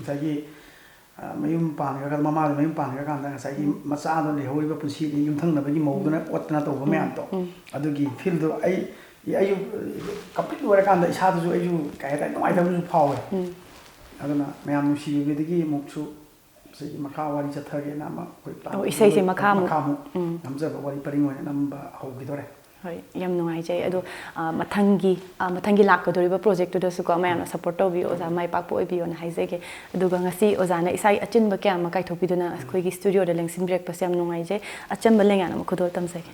sai gi mayum pan ga mama mayum pan ga kan sai gi macha do le hoi ba pusi ni yum thang na ba gi mo na otna to ba me to adu gi feel do ai ayu complete wara kan da isa do ayu kai ta mai da mu fawe aduna mayam si bi de gi muksu ꯁꯤꯒꯤ ꯃꯈꯥ ꯋꯥꯔꯤ ꯆꯠꯊꯒꯦꯅ ꯑꯃ ꯑꯩꯈꯣꯏ ꯏꯁꯩꯁꯦ ꯃꯈꯥꯃꯨꯛ ꯅꯝꯖꯕ ꯋꯥꯔꯤ ꯄꯔꯤꯡ ꯑꯣꯏꯅ ꯅꯝꯕ ꯍꯧꯈꯤꯗꯣꯔꯦ ꯍꯣꯏ ꯌꯥꯝ ꯅꯨꯡꯉꯥꯏꯖꯩ ꯑꯗꯣ ꯃꯊꯪꯒꯤ ꯂꯥꯛꯀꯗꯧꯔꯤꯕ ꯄ꯭ꯔꯣꯖꯦꯛꯇꯨꯗꯁꯨꯀꯣ ꯃꯌꯥꯝꯅ ꯁꯞꯄꯣꯔꯠ ꯇꯧꯕꯤꯌꯨ ꯑꯣꯖꯥ ꯃꯥꯏ ꯄꯥꯛꯄ ꯑꯣꯏꯕꯤꯌꯣꯅ ꯍꯥꯏꯖꯒꯦ ꯑꯗꯨꯒ ꯉꯁꯤ ꯑꯣꯖꯥꯅ ꯏꯁꯥꯒꯤ ꯑꯆꯤꯟꯕ ꯀꯌꯥ ꯑꯃ ꯀꯥꯏꯊꯣꯛꯄꯤꯗꯨꯅ ꯑꯩꯈꯣꯏꯒꯤ ꯁ꯭ꯇꯨꯗꯤꯑꯣꯗ ꯂꯦꯡꯁꯤꯟꯕꯤꯔꯛꯄꯁꯦ ꯌꯥꯝ ꯅꯨꯡꯉꯥꯏꯖꯩ ꯑꯆꯝꯕ ꯂꯦꯡꯌꯥꯟ ꯑꯃ ꯈꯨꯗꯣꯜ ꯇꯝꯖꯒꯦ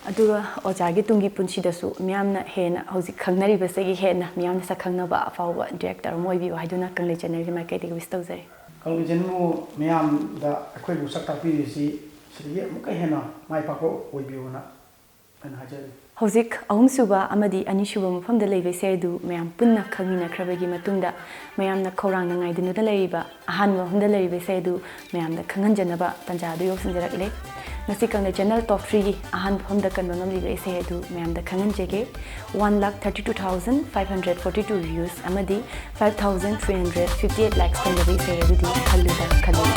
ꯑꯗꯨꯒ ꯑꯣꯖꯥꯒꯤ ꯇꯨꯡꯒꯤ ꯄꯨꯟꯁꯤꯗꯁꯨ ꯃꯤꯌꯥꯝꯅ ꯍꯦꯟꯅ ꯍꯧꯖꯤꯛ ꯈꯪꯅꯔꯤꯕꯁꯤꯒꯤ ꯍꯦꯟꯅ ꯃꯤꯌꯥꯝꯅ ꯁꯛꯈꯪꯅꯕ ꯑꯐꯥꯎꯕ ꯗꯤꯔꯦꯛꯇꯔ ꯑꯃ ꯑꯣꯏꯕꯤꯌꯨ ꯍꯥꯏꯗꯨꯅ ꯀꯪꯂꯩ ꯆꯦꯅꯦꯜꯒꯤ ꯃꯥꯏꯀꯩꯗꯒꯤ ꯋꯤꯁ ꯇꯧꯖꯔꯤ ꯀꯪꯂꯩ ꯆꯦꯅꯦꯜꯕꯨ ꯃꯤꯌꯥꯝꯗ ꯑꯩꯈꯣꯏꯕꯨ ꯁꯛ ꯇꯥꯛꯄꯤꯔꯤꯁꯤ ꯁꯤꯗꯒꯤ ꯑꯃꯨꯛꯀ ꯍꯦꯟꯅ ꯃꯥꯏ ꯄꯥꯛꯄ ꯑꯣꯏꯕꯤꯌꯨꯅ ꯑꯩꯅ ꯍꯥꯏꯖꯔꯤ ꯍꯧꯖꯤꯛ ꯑꯍꯨꯝꯁꯨꯕ ꯑꯃꯗꯤ ꯑꯅꯤꯁꯨꯕ ꯃꯐꯝꯗ ꯂꯩꯕ ꯏꯁꯩ ꯑꯗꯨ ꯃꯌꯥꯝ ꯄꯨꯟꯅ ꯈꯪꯃꯤꯟꯅꯈ꯭ꯔꯕꯒꯤ ꯃꯇꯨꯡꯗ ꯃꯌꯥꯝꯅ ꯈꯧꯔꯥꯡꯅ ꯉꯥꯏꯗꯨꯅ ꯂꯩꯔꯤꯕ ꯑꯍꯥꯟꯕ ꯃꯐꯝꯗ ꯂꯩꯔꯤꯕ ꯏꯁꯩ ꯑꯗꯨ ꯃꯌꯥꯝꯗ ꯈꯪꯍꯟꯖꯅꯕ ꯇꯥꯟꯖꯥ ꯑꯗꯨ ꯌꯧꯁꯤꯟꯖꯔꯛꯂꯦ ꯉꯁꯤ ꯀꯪꯂꯩ ꯆꯦꯅꯦꯜ ꯇꯣꯞ 3ꯒꯤ ꯑꯍꯥꯟꯕ ꯃꯐꯝꯗ ꯀꯟꯕ ꯉꯝꯂꯤꯕ ꯏꯁꯩ ꯑꯗꯨ ꯃꯌꯥꯝꯗ ꯈꯪꯍꯟꯖꯒꯦ 1,32,542 ꯚ꯭ꯌꯨꯁ ꯑꯃꯗꯤ 5,358 ꯂꯥꯏꯛꯁ ꯐꯪꯂꯕ ꯏꯁꯩ ꯑꯗꯨꯗꯤ ꯈꯜꯂꯨꯗ ꯈꯜꯂꯨꯗ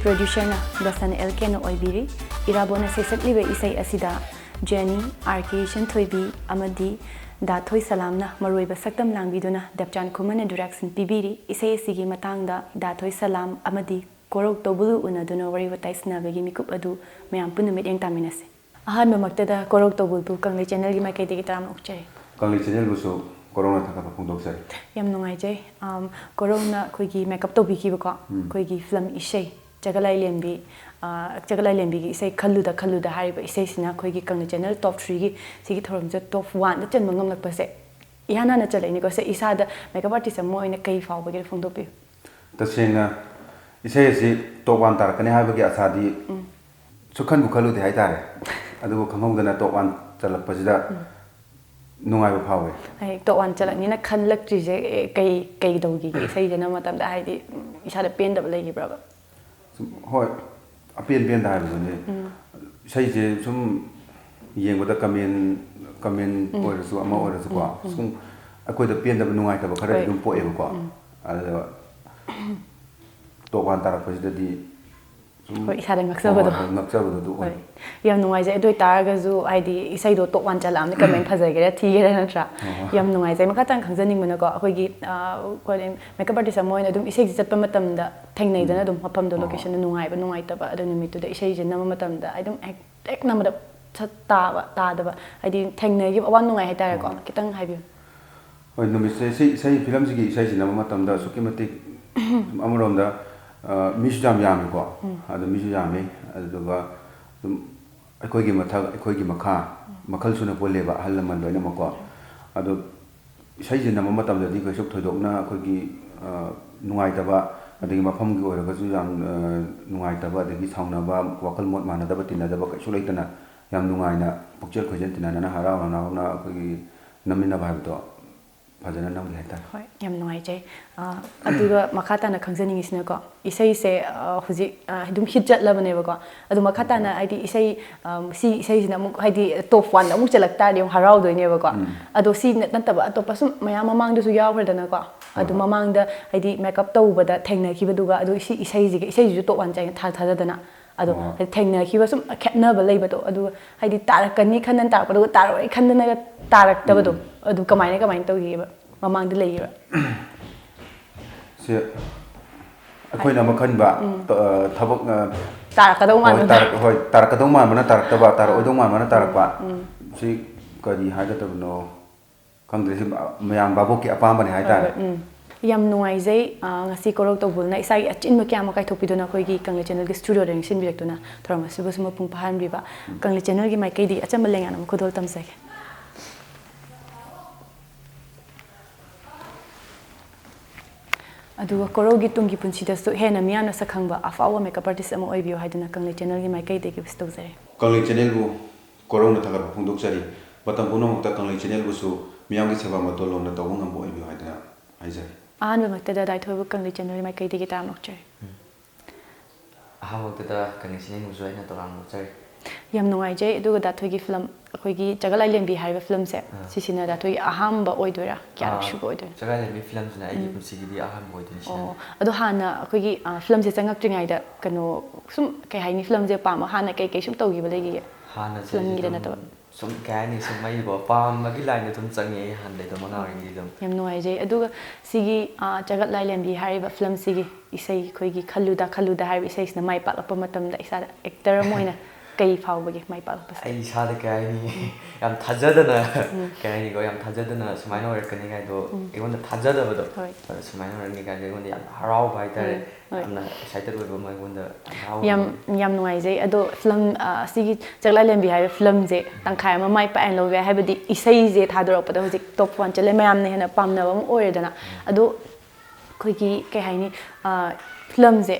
ꯄ꯭ꯔꯣꯗ꯭ꯌꯨꯁꯔꯅ ꯕꯥꯁꯟ LK ꯅ ꯑꯣꯏꯕꯤꯔꯤ ꯏꯔꯥꯕꯣꯟꯅ ꯁꯩꯁꯛꯂꯤꯕ ꯏꯁꯩ ꯑꯁꯤꯗ ꯖꯦꯅꯤ RK ꯁꯟꯊꯣꯏꯕꯤ ꯑꯃꯗꯤ ꯗꯥꯊꯣꯏ ꯁꯂꯥꯝꯅ ꯃꯔꯨꯑꯣꯏꯕ ꯁꯛꯇꯝ ꯂꯥꯡꯕꯤꯗꯨꯅ ꯗꯦꯞꯆꯥꯟ ꯈꯨꯃꯟꯅ ꯗꯤꯔꯦꯛꯁꯟ ꯄꯤꯕꯤꯔꯤ ꯏꯁꯩ ꯑꯁꯤꯒꯤ ꯃꯇꯥꯡꯗ ꯗꯥꯊꯣꯏ ꯁꯂꯥꯝ ꯑꯃꯗꯤ ꯀꯣꯔꯧ ꯇꯧꯕꯨꯜ ꯎꯅꯗꯨꯅ ꯋꯥꯔꯤ ꯋꯥꯇꯥꯏ ꯁꯥꯟꯅꯕꯒꯤ ꯃꯤꯀꯨꯞ ꯑꯗꯨ ꯃꯌꯥꯝ ꯄꯨꯟꯅ ꯃꯤꯠꯌꯦꯡ ꯇꯥꯃꯤꯟꯅꯁꯤ ꯑꯍꯥꯟꯕꯃꯛꯇꯗ ꯀꯣꯔꯧ ꯇꯧꯕꯨꯜꯕꯨ ꯀꯪꯂꯩ ꯆꯦꯅꯦꯜꯒꯤ ꯃꯥꯏꯀꯩꯗꯒꯤ ꯇꯔꯥꯝꯅ ꯑꯣꯛꯆꯔꯤ ꯀꯪꯂꯩ ꯆꯦꯅꯦꯜꯕꯨꯁꯨ ꯀꯣꯔꯧꯅ ꯊꯥꯒꯠꯄ ꯐꯣꯡꯗꯣꯛꯆꯔꯤ ꯌꯥꯝ ꯅꯨꯡꯉꯥꯏꯖꯩ ꯀꯣꯔꯧꯅ ꯑꯩꯈꯣꯏꯒꯤ ꯃꯦꯀꯞ ꯇꯧꯕꯤꯈꯤꯕꯀꯣ ꯑꯩꯈꯣꯏꯒꯤ ꯐꯤꯂꯝ ꯏꯁꯩ ꯆꯒꯂꯥꯏ ꯂꯦꯝꯕꯤꯒꯤ ꯏꯁꯩ ꯈꯜꯂꯨꯗ ꯈꯜꯂꯨꯗ ꯍꯥꯏꯔꯤꯕ ꯏꯁꯩꯁꯤꯅ ꯑꯩꯈꯣꯏꯒꯤ ꯀꯪꯂꯩ ꯆꯦꯅꯦꯜ ꯇꯣꯞ 3ꯒꯤ ꯁꯤꯒꯤ ꯊꯧꯔꯝꯁꯦ ꯇꯣꯞ 1ꯗ ꯆꯟꯕ ꯉꯝꯂꯛꯄꯁꯦ ꯏꯍꯥꯟ ꯍꯥꯟꯅ ꯆꯠꯂꯛꯏꯅꯤꯀꯣ ꯁꯦ ꯏꯁꯥꯗ ꯃꯦꯀꯞ ꯑꯥꯔꯇꯤꯁ ꯑꯃ ꯑꯣꯏꯅ ꯀꯩ ꯐꯥꯎꯕꯒꯦ ꯐꯣꯡꯗꯣꯛꯄꯤꯌꯨ ꯇꯁꯦꯡꯅ ꯏꯁꯩ ꯑꯁꯤ ꯇꯣꯞ 1 ꯇꯥꯔꯛꯀꯅꯤ ꯍꯥꯏꯕꯒꯤ ꯑꯁꯥꯗꯤ ꯁꯨꯈꯟꯕꯨ ꯈꯜꯂꯨꯗꯦ ꯍꯥꯏꯇꯥꯔꯦ ꯑꯗꯨꯕꯨ ꯈꯪꯍꯧꯗꯅ ꯇꯣꯞ 1 ꯆꯠꯂꯛꯄꯁꯤꯗ ꯅꯨꯡꯉꯥꯏꯕ ꯐꯥꯎꯋꯦ ꯇꯣꯞ 1 ꯆꯠꯂꯛꯅꯤꯅ ꯈꯜꯂꯛꯇ꯭ꯔꯤꯁꯦ ꯀꯩ ꯇꯧꯈꯤꯒꯦ ꯏꯁꯩꯁꯤꯅ ꯃꯇꯝꯗ ꯍꯥꯏꯗꯤ ꯏꯁꯥꯗ ꯄꯦꯟꯗꯕ ꯂꯩꯈꯤꯕ꯭ꯔꯕ ꯍꯣꯏ ꯑꯄꯦꯟ ꯄꯦꯟꯗ ꯍꯥꯏꯕꯗꯨꯅꯤ ꯏꯁꯩꯁꯦ ꯁꯨꯝ ꯌꯦꯡꯕꯗ ꯀꯃꯦꯟ ꯑꯣꯏꯔꯁꯨ ꯑꯃ ꯑꯣꯏꯔꯁꯨꯀꯣ ꯁꯨꯝ ꯑꯩꯈꯣꯏꯗ ꯄꯦꯟꯗꯕ ꯅꯨꯡꯉꯥꯏꯇꯕ ꯈꯔꯗꯤ ꯑꯗꯨꯝ ꯄꯣꯛꯑꯦꯕꯀꯣ ꯑꯗꯨꯒ ꯇꯣꯞ 1 ꯇꯥꯔꯛꯄꯁꯤꯗꯗꯤ ꯍꯣꯏ ꯏꯁꯥꯗ ꯉꯛꯆꯕꯗꯣ ꯉꯛꯆꯕꯗꯣ ꯑꯣꯏ ꯌꯥꯝ ꯅꯨꯡꯉꯥꯏꯖꯩ ꯑꯗꯨ ꯑꯣꯏꯇꯥꯔꯒꯁꯨ ꯍꯥꯏꯗꯤ ꯏꯁꯩꯗꯣ ꯇꯣꯞ 1 ꯆꯠꯂꯛꯑꯕꯅꯤ ꯀꯃꯦꯟ ꯐꯖꯒꯦꯔꯥ ꯊꯤꯒꯦꯔꯥ ꯅꯠꯇ꯭ꯔꯥ ꯌꯥꯝ ꯅꯨꯡꯉꯥꯏꯖꯩ ꯃꯈꯥ ꯇꯥꯅ ꯈꯪꯖꯅꯤꯡꯕꯅꯀꯣ ꯑꯩꯈꯣꯏꯒꯤ ꯃꯦꯀꯞ ꯑꯥꯔꯇꯤꯁ ꯑꯃ ꯑꯣꯏꯅ ꯑꯗꯨꯝ ꯏꯁꯩꯁꯤ ꯆꯠꯄ ꯃꯇꯝꯗ ꯊꯦꯡꯅꯩꯗꯅ ꯑꯗꯨꯝ ꯃꯐꯝꯗꯣ ꯂꯣꯀꯦꯁꯟꯗ ꯅꯨꯡꯉꯥꯏꯕ ꯅꯨꯡꯉꯥꯏꯇꯕ ꯑꯗꯨ ꯅꯨꯃꯤꯠꯇꯨꯗ ꯏꯁꯩꯁꯦ ꯅꯝꯕ ꯃꯇꯝꯗ ꯑꯗꯨꯝ ꯍꯦꯛ ꯅꯝꯕꯗ ꯇꯥꯕ ꯇꯥꯗꯕ ꯍꯥꯏꯗꯤ ꯊꯦꯡꯅꯈꯤꯕ ꯑꯋꯥ ꯅꯨꯡꯉꯥꯏ ꯍꯥꯏꯇꯥꯔꯦꯀꯣ ꯈꯤꯇꯪ ꯍꯥꯏꯕꯤꯌꯨ ꯍꯣꯏ ꯅꯨꯃꯤꯠꯁꯦ ꯏꯁꯩ ꯐꯤꯂꯝꯁꯤꯒꯤ ꯏꯁꯩꯁꯤ ꯅꯝꯕ ꯃꯇꯝꯗ ꯑꯁꯨꯛꯀꯤ ꯃꯇꯤꯛ ꯑꯃꯔꯣꯝꯗ ꯃꯤꯁꯨ ꯌꯥꯝ ꯌꯥꯝꯃꯤꯀꯣ ꯑꯗꯨ ꯃꯤꯁꯨ ꯌꯥꯝꯃꯤ ꯑꯗꯨꯗꯨꯒ ꯑꯗꯨꯝ ꯑꯩꯈꯣꯏꯒꯤ ꯃꯊꯛ ꯑꯩꯈꯣꯏꯒꯤ ꯃꯈꯥ ꯃꯈꯜ ꯁꯨꯅ ꯄꯨꯜꯂꯦꯕ ꯑꯍꯜ ꯂꯃꯟ ꯂꯣꯏꯅꯃꯛꯀꯣ ꯑꯗꯣ ꯏꯁꯩꯁꯤ ꯅꯝꯕ ꯃꯇꯝꯗꯗꯤ ꯀꯩꯁꯨ ꯊꯣꯏꯗꯣꯛꯅ ꯑꯩꯈꯣꯏꯒꯤ ꯅꯨꯡꯉꯥꯏꯇꯕ ꯑꯗꯒꯤ ꯃꯐꯝꯒꯤ ꯑꯣꯏꯔꯒꯁꯨ ꯌꯥꯝ ꯅꯨꯡꯉꯥꯏꯇꯕ ꯑꯗꯒꯤ ꯁꯥꯎꯅꯕ ꯋꯥꯈꯜ ꯃꯣꯠ ꯃꯥꯟꯅꯗꯕ ꯇꯤꯟꯅꯗꯕ ꯀꯩꯁꯨ ꯂꯩꯇꯅ ꯌꯥꯝ ꯅꯨꯡꯉꯥꯏꯅ ꯄꯨꯛꯆꯦꯜ ꯈꯣꯏꯖꯦꯜ ꯇꯤꯟꯅꯅ ꯍꯔꯥꯎ ꯍꯔꯥꯎꯅ ꯑꯩꯈꯣꯏꯒꯤ ꯅꯝꯃꯤꯟꯅꯕ ꯍꯥꯏꯕꯗꯣ ꯐꯖꯅ ꯅꯝꯒꯦ ꯍꯥꯏꯇꯥꯔꯦ ꯍꯣꯏ ꯌꯥꯝ ꯅꯨꯡꯉꯥꯏꯖꯩ ꯑꯗꯨꯒ ꯃꯈꯥ ꯇꯥꯅ ꯈꯪꯖꯅꯤꯡꯉꯤꯁꯤꯅꯀꯣ ꯏꯁꯩꯁꯦ ꯍꯧꯖꯤꯛ ꯑꯗꯨꯝ ꯍꯤꯠ ꯆꯠꯂꯕꯅꯦꯕꯀꯣ ꯑꯗꯨ ꯃꯈꯥ ꯇꯥꯅ ꯍꯥꯏꯗꯤ ꯁꯤ ꯏꯁꯩꯁꯤꯅ ꯑꯃꯨꯛ ꯍꯥꯏꯗꯤ ꯇꯣꯞ 1ꯗ ꯑꯃꯨꯛ ꯆꯠꯂꯛ ꯇꯥꯔꯗꯤ ꯑꯃꯨꯛ ꯍꯔꯥꯎꯗꯣꯏꯅꯦꯕꯀോ ꯑꯗꯣ ꯁꯤ ꯅꯠꯇꯕ ꯑꯇꯣꯞꯄ ꯁꯨꯝ ꯃꯌꯥꯝ ꯃꯃꯥꯡꯗꯁꯨ ꯌꯥꯎꯈ꯭ꯔꯦꯗꯅꯀോ ꯑꯗꯨ ꯃꯃꯥꯡꯗ ꯍꯥꯏꯗꯤ ꯃꯦꯀꯞ ꯇꯧꯕꯗ ꯊꯦꯡꯅꯈꯤꯕꯗꯨꯒ ꯑꯗꯨ ꯏꯁꯩꯁꯤꯁꯨ ꯇꯣꯞ 1 ꯆꯠꯂꯦ ꯊꯥꯖꯗꯅ ꯑꯗꯣ ꯊꯦꯡꯅꯈꯤꯕ ꯁꯨꯝ ꯈꯦꯠꯅꯕ ꯂꯩꯕꯗꯣ ꯑꯗꯨꯒ ꯍꯥꯏꯗꯤ ꯇꯥꯔꯛꯀꯅꯤ ꯈꯟꯗꯅ ꯇꯥꯔꯛꯄꯗꯨꯒ ꯇꯥꯔꯛꯑꯣꯏ ꯈꯟꯗꯅꯒ ꯇꯥꯔꯛꯇꯕꯗꯣ ꯑꯗꯨ ꯀꯃꯥꯏꯅ ꯇꯧꯈꯤꯕ ꯃꯃꯥꯡꯗ ꯂꯩꯌꯦꯕ ꯁꯤ ꯑꯩꯈꯣꯏꯅ ꯑꯃ ꯈꯟꯕ ꯊꯕꯛ ꯇꯥꯔꯛꯀꯗꯧ ꯃꯥꯟꯕ ꯍꯣꯏ ꯇꯥꯔꯛꯀꯗꯧ ꯃꯥꯟꯕꯅ ꯇꯥꯔꯛꯇꯕ ꯇꯥꯔꯛꯑꯣꯏꯗꯧ ꯃꯥꯟꯕꯅ ꯇꯥꯔꯛꯄ ꯁꯤ ꯀꯔꯤ ꯍꯥꯏꯒꯗꯕꯅꯣ ꯈꯪꯗ꯭ꯔꯦ ꯁꯤ ꯃꯌꯥꯝ ꯚꯥꯕꯣꯛꯀꯤ ꯑꯄꯥꯝꯕꯅꯤ ꯍꯥꯏꯇꯥꯔꯦ ꯌꯥꯝ ꯅꯨꯡꯉꯥꯏꯖꯩ ꯉꯁꯤ ꯀꯣꯔꯧ ꯇꯧꯕꯨꯜꯅ ꯏꯁꯥꯒꯤ ꯑꯆꯤꯟꯕ ꯀꯌꯥ ꯑꯃ ꯀꯥꯏꯊꯣꯛꯄꯤꯗꯨꯅ ꯑꯩꯈꯣꯏꯒꯤ ꯀꯪꯂꯩ ꯆꯦꯅꯦꯜꯒꯤ ꯁ꯭ꯇꯨꯗꯤꯑꯣꯗ ꯅꯤꯡꯁꯤꯟꯕꯤꯔꯛꯇꯨꯅ ꯊꯧꯔꯝ ꯑꯁꯤꯕꯨꯁꯨ ꯃꯄꯨꯡ ꯐꯥꯍꯟꯕꯤꯕ ꯀꯪꯂꯩ ꯆꯦꯅꯦꯜꯒꯤ ꯃꯥꯏꯀꯩꯗꯒꯤ ꯑꯆꯝꯕ ꯂꯦꯡꯌꯥꯟ ꯑꯃ ꯈꯨꯗꯣꯜ ꯇꯝꯖꯒꯦ ꯑꯗꯨꯒ ꯀꯣꯔꯧꯒꯤ ꯇꯨꯡꯒꯤ ꯄꯨꯟꯁꯤꯗꯁꯨ ꯍꯦꯟꯅ ꯃꯤꯌꯥꯝꯅ ꯁꯛꯈꯪꯕ ꯑꯐꯥꯎꯕ ꯃꯦꯀꯞ ꯑꯥꯔꯇꯤꯁ ꯑꯃ ꯑꯣꯏꯕꯤꯌꯨ ꯍꯥꯏꯗꯨꯅ ꯀꯪꯂꯩ ꯆꯦꯅꯦꯜꯒꯤ ꯃꯥꯏꯀꯩꯗꯒꯤ ꯋꯤꯁ ꯇꯧꯖꯔꯤ ꯀꯪꯂꯩ ꯆꯦꯅꯦꯜꯕꯨ ꯀꯣꯔꯧꯅ ꯊꯥꯒꯠꯄ ꯐꯣꯡꯗꯣꯛꯆꯔꯤ ꯃꯇꯝ ꯄꯨꯝꯅꯃꯛꯇ ꯀꯪꯂꯩ ꯆꯦꯅꯦꯜꯕꯨꯁꯨ ꯃꯤꯌꯥꯝꯒꯤ ꯁꯦꯕꯥ ꯃꯇꯣꯟꯂꯣꯝꯅ ꯇꯧꯕ ꯉꯝꯕ ꯑꯣꯏꯕꯤꯌꯨ ꯍꯥꯏꯗꯨꯅ ꯍꯥꯏꯖꯔꯤ ꯑꯍꯥꯟꯕꯃꯛꯇꯗ ꯗꯥꯏꯊꯣꯏꯕꯨ ꯀꯪꯂꯩ ꯆꯦꯅꯦꯜꯒꯤ ꯃꯥꯏꯀꯩꯗꯒꯤ ꯇꯔꯥꯝ ꯑꯣꯛꯆꯔꯤ ꯑꯍꯥꯟꯕꯃꯛꯇꯗ ꯀꯪꯂꯩ ꯆꯦꯅꯦꯜꯕꯨꯁꯨ ꯑꯩꯅ ꯇꯔꯥꯝꯅ ꯑꯣꯛꯆꯔꯤ ꯌꯥꯝ ꯅꯨꯡꯉꯥꯏꯖꯩ ꯑꯗꯨꯒ ꯗꯥꯊꯣꯏꯒꯤ ꯐꯤꯂꯝ ꯑꯩꯈꯣꯏꯒꯤ ꯆꯒꯠꯂꯥꯏꯂꯦꯝꯕꯤ ꯍꯥꯏꯔꯤꯕ ꯐꯤꯂꯝꯁꯦ ꯁꯤꯁꯤꯅ ꯗꯥꯊꯣꯏꯒꯤ ꯑꯍꯥꯟꯕ ꯑꯣꯏꯗꯣꯏꯔꯥ ꯀꯌꯥꯔꯛ ꯁꯨꯕ ꯑꯣꯏꯗꯣꯏꯔꯥ ꯆꯒꯠꯂꯥꯏꯂꯦꯝꯕꯤ ꯐꯤꯂꯝꯁꯤꯅ ꯑꯩꯒꯤ ꯄꯨꯟꯁꯤꯒꯤꯗꯤ ꯑꯍꯥꯟꯕ ꯑꯣꯏꯗꯣꯏꯅꯤ ꯁꯤꯅ ꯑꯗꯣ ꯍꯥꯟꯅ ꯑꯩꯈꯣꯏꯒꯤ ꯐꯤꯂꯝꯁꯦ ꯆꯪꯉꯛꯇ꯭ꯔꯤꯉꯩꯗ ꯀꯩꯅꯣ ꯁꯨꯝ ꯀꯩ ꯍꯥꯏꯅꯤ ꯐꯤꯂꯝꯁꯦ ꯄꯥꯝꯕ ꯍꯥꯟꯅ ꯀꯩ ꯁꯨꯝ ꯇꯧꯈꯤꯕ ꯂꯩꯈꯤꯒꯦ ꯍꯥꯟꯅꯁꯦ ꯐꯤꯂꯝꯒꯤꯗ ꯅꯠꯇꯕ ꯁꯨꯝ ꯀꯩ ꯍꯥꯏꯅꯤ ꯁꯨꯝ ꯑꯩꯕꯨ ꯄꯥꯝꯕꯒꯤ ꯂꯥꯏꯟꯗ ꯑꯗꯨꯝ ꯆꯪꯉꯦ ꯍꯥꯟꯅꯗꯩ ꯑꯗꯨꯝ ꯑꯉꯥꯡ ꯑꯣꯏꯔꯤꯉꯩꯗꯒꯤ ꯑꯗꯨꯝ ꯌꯥꯝ ꯅꯨꯡꯉꯥꯏꯖꯩ ꯑꯗꯨꯒ ꯁꯤꯒꯤ ꯆꯒꯠꯂꯥꯏꯂꯦꯝꯕꯤ ꯍꯥꯏꯔꯤꯕ ꯐꯤꯂꯝꯁꯤꯒꯤ ꯏꯁꯩ ꯑꯩꯈꯣꯏꯒꯤ ꯈꯜꯂꯨꯗ ꯍꯥꯏꯔꯤꯕ ꯏꯁꯩꯁꯤꯅ ꯃꯥꯏ ꯄꯥꯛꯂꯛꯄ ꯃꯇꯝꯗ ꯏꯁꯥꯗ ꯑꯦꯛꯇꯔ ꯑꯃ ꯑꯣꯏꯅ ꯀꯩ ꯐꯥꯎꯕꯒꯦ ꯃꯥꯏ ꯄꯥꯛꯂꯛꯄꯁꯦ ꯑꯩ ꯏꯁꯥꯗ ꯀꯩ ꯍꯥꯏꯅꯤ ꯌꯥꯝ ꯊꯥꯖꯗꯅ ꯀꯩ ꯍꯥꯏꯅꯤꯀꯣ ꯌꯥꯝ ꯊꯥꯖꯗꯅ ꯁꯨꯃꯥꯏꯅ ꯑꯣꯏꯔꯛꯀꯅꯤ ꯀꯥꯏꯗꯣ ꯑꯩꯉꯣꯟꯗ ꯊꯥꯖꯗꯕꯗꯣ ꯁꯨꯃꯥꯏꯅ ꯑꯣꯏꯔꯛꯀꯅꯤ ꯀꯥꯏꯗꯣ ꯑꯩꯉꯣꯟda ꯌꯥꯝ ꯍꯔꯥꯎꯕ ꯍꯥꯏꯇꯥꯔꯦ ꯌꯥꯝꯅ ꯑꯦꯛꯁꯥꯏꯇꯦड ꯑꯣꯏꯕ ꯑꯃ ꯑꯩꯉꯣꯟꯗ ꯌꯥꯝ ꯅꯨꯡꯉꯥꯏꯖꯩ ꯑꯗꯣ ꯐꯤꯂꯝ ꯑꯁꯤꯒꯤ ꯆꯒꯠꯂꯥꯏꯂꯦꯝꯕꯤ ꯍꯥꯏꯕ ꯐꯤꯂꯝꯁꯦ ꯇꯪꯈꯥꯏ ꯑꯃ ꯃꯥꯏ ꯄꯥꯛꯑꯦꯅ ꯂꯧꯕ ꯌꯥꯏ ꯍꯥꯏꯕꯗꯤ ꯏꯁꯩꯁꯦ ꯊꯥꯗꯣꯔꯛꯄꯗ ꯍꯧꯖꯤꯛ ꯇꯣꯞ 1 ꯆꯠꯂꯦ ꯃꯌꯥꯝꯅ ꯍꯦꯟꯅ ꯄꯥꯝꯅꯕ ꯑꯃ ꯑꯣꯏꯔꯦꯗꯅ ꯑꯗꯣ ꯑꯩꯈꯣꯏꯒꯤ ꯀꯩ ꯍꯥꯏꯅꯤ ꯐꯤꯂꯝꯁꯦ